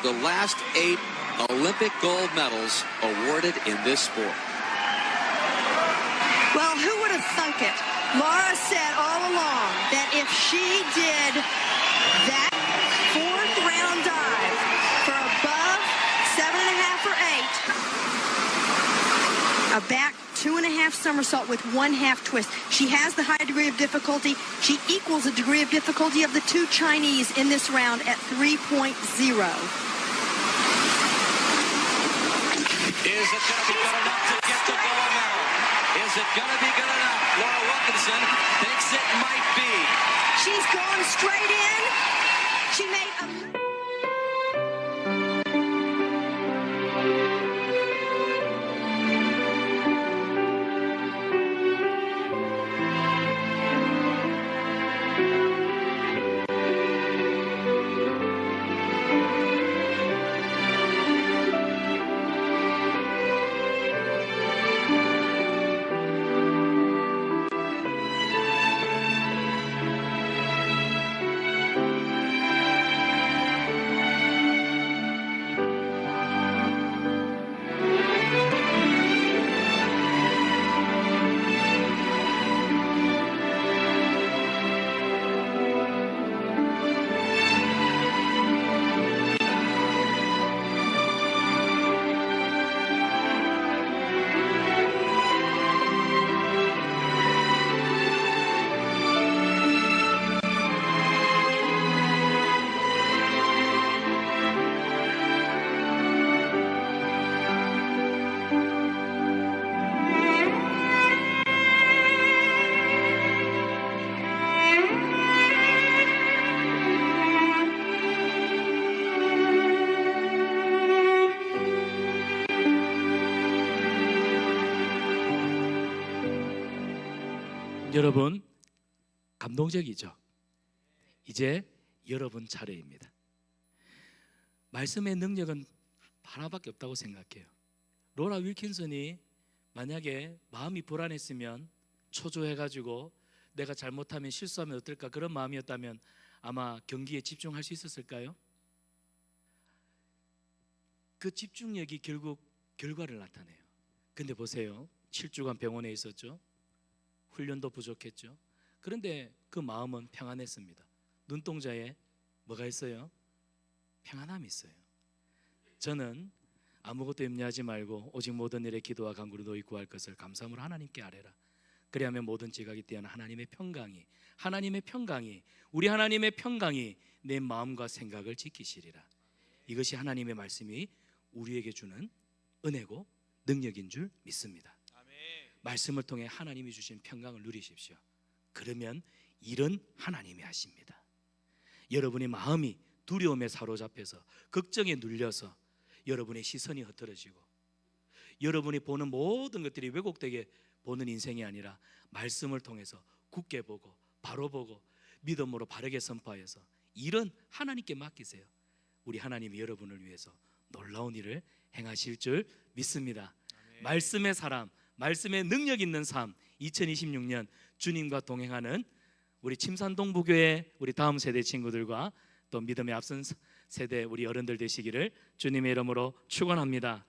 of the last 8 Olympic gold medals awarded in this sport. Well, who would have thunk it? Laura said all along that if she did that fourth round dive for above 7.5 or 8, a back 2.5 somersault with 1/2 twist, she has the high degree of difficulty. She equals the degree of difficulty of the 2 Chinese in this round at 3.0. Is it going to be good enough to get the gold medal? Is it going to be good enough? Laura Wilkinson thinks it might be. She's gone straight in. She made a... 여러분, 감동적이죠? 이제 여러분 차례입니다. 말씀의 능력은 하나밖에 없다고 생각해요. 로라 윌킨슨이 만약에 마음이 불안했으면, 초조해가지고 내가 잘못하면, 실수하면 어떨까, 그런 마음이었다면 아마 경기에 집중할 수 있었을까요? 그 집중력이 결국 결과를 나타내요. 근데 보세요, 7주간 병원에 있었죠. 훈련도 부족했죠. 그런데 그 마음은 평안했습니다. 눈동자에 뭐가 있어요? 평안함이 있어요. 저는 아무것도 염려하지 말고 오직 모든 일에 기도와 간구로 너희 구할 것을 감사함으로 하나님께 아뢰라. 그리하면 모든 지각이 뛰어난 하나님의 평강이 우리 하나님의 평강이 내 마음과 생각을 지키시리라. 이것이 하나님의 말씀이 우리에게 주는 은혜고 능력인 줄 믿습니다. 말씀을 통해 하나님이 주신 평강을 누리십시오. 그러면 일은 하나님이 하십니다. 여러분의 마음이 두려움에 사로잡혀서, 걱정에 눌려서 여러분의 시선이 흐트러지고 여러분이 보는 모든 것들이 왜곡되게 보는 인생이 아니라 말씀을 통해서 굳게 보고 바로 보고 믿음으로 바르게 선포하여서 일은 하나님께 맡기세요. 우리 하나님이 여러분을 위해서 놀라운 일을 행하실 줄 믿습니다. 말씀의 사람, 말씀의 능력 있는 삶, 2026년 주님과 동행하는 우리 침산동부교회 우리 다음 세대 친구들과 또 믿음의 앞선 세대 우리 어른들 되시기를 주님의 이름으로 축원합니다.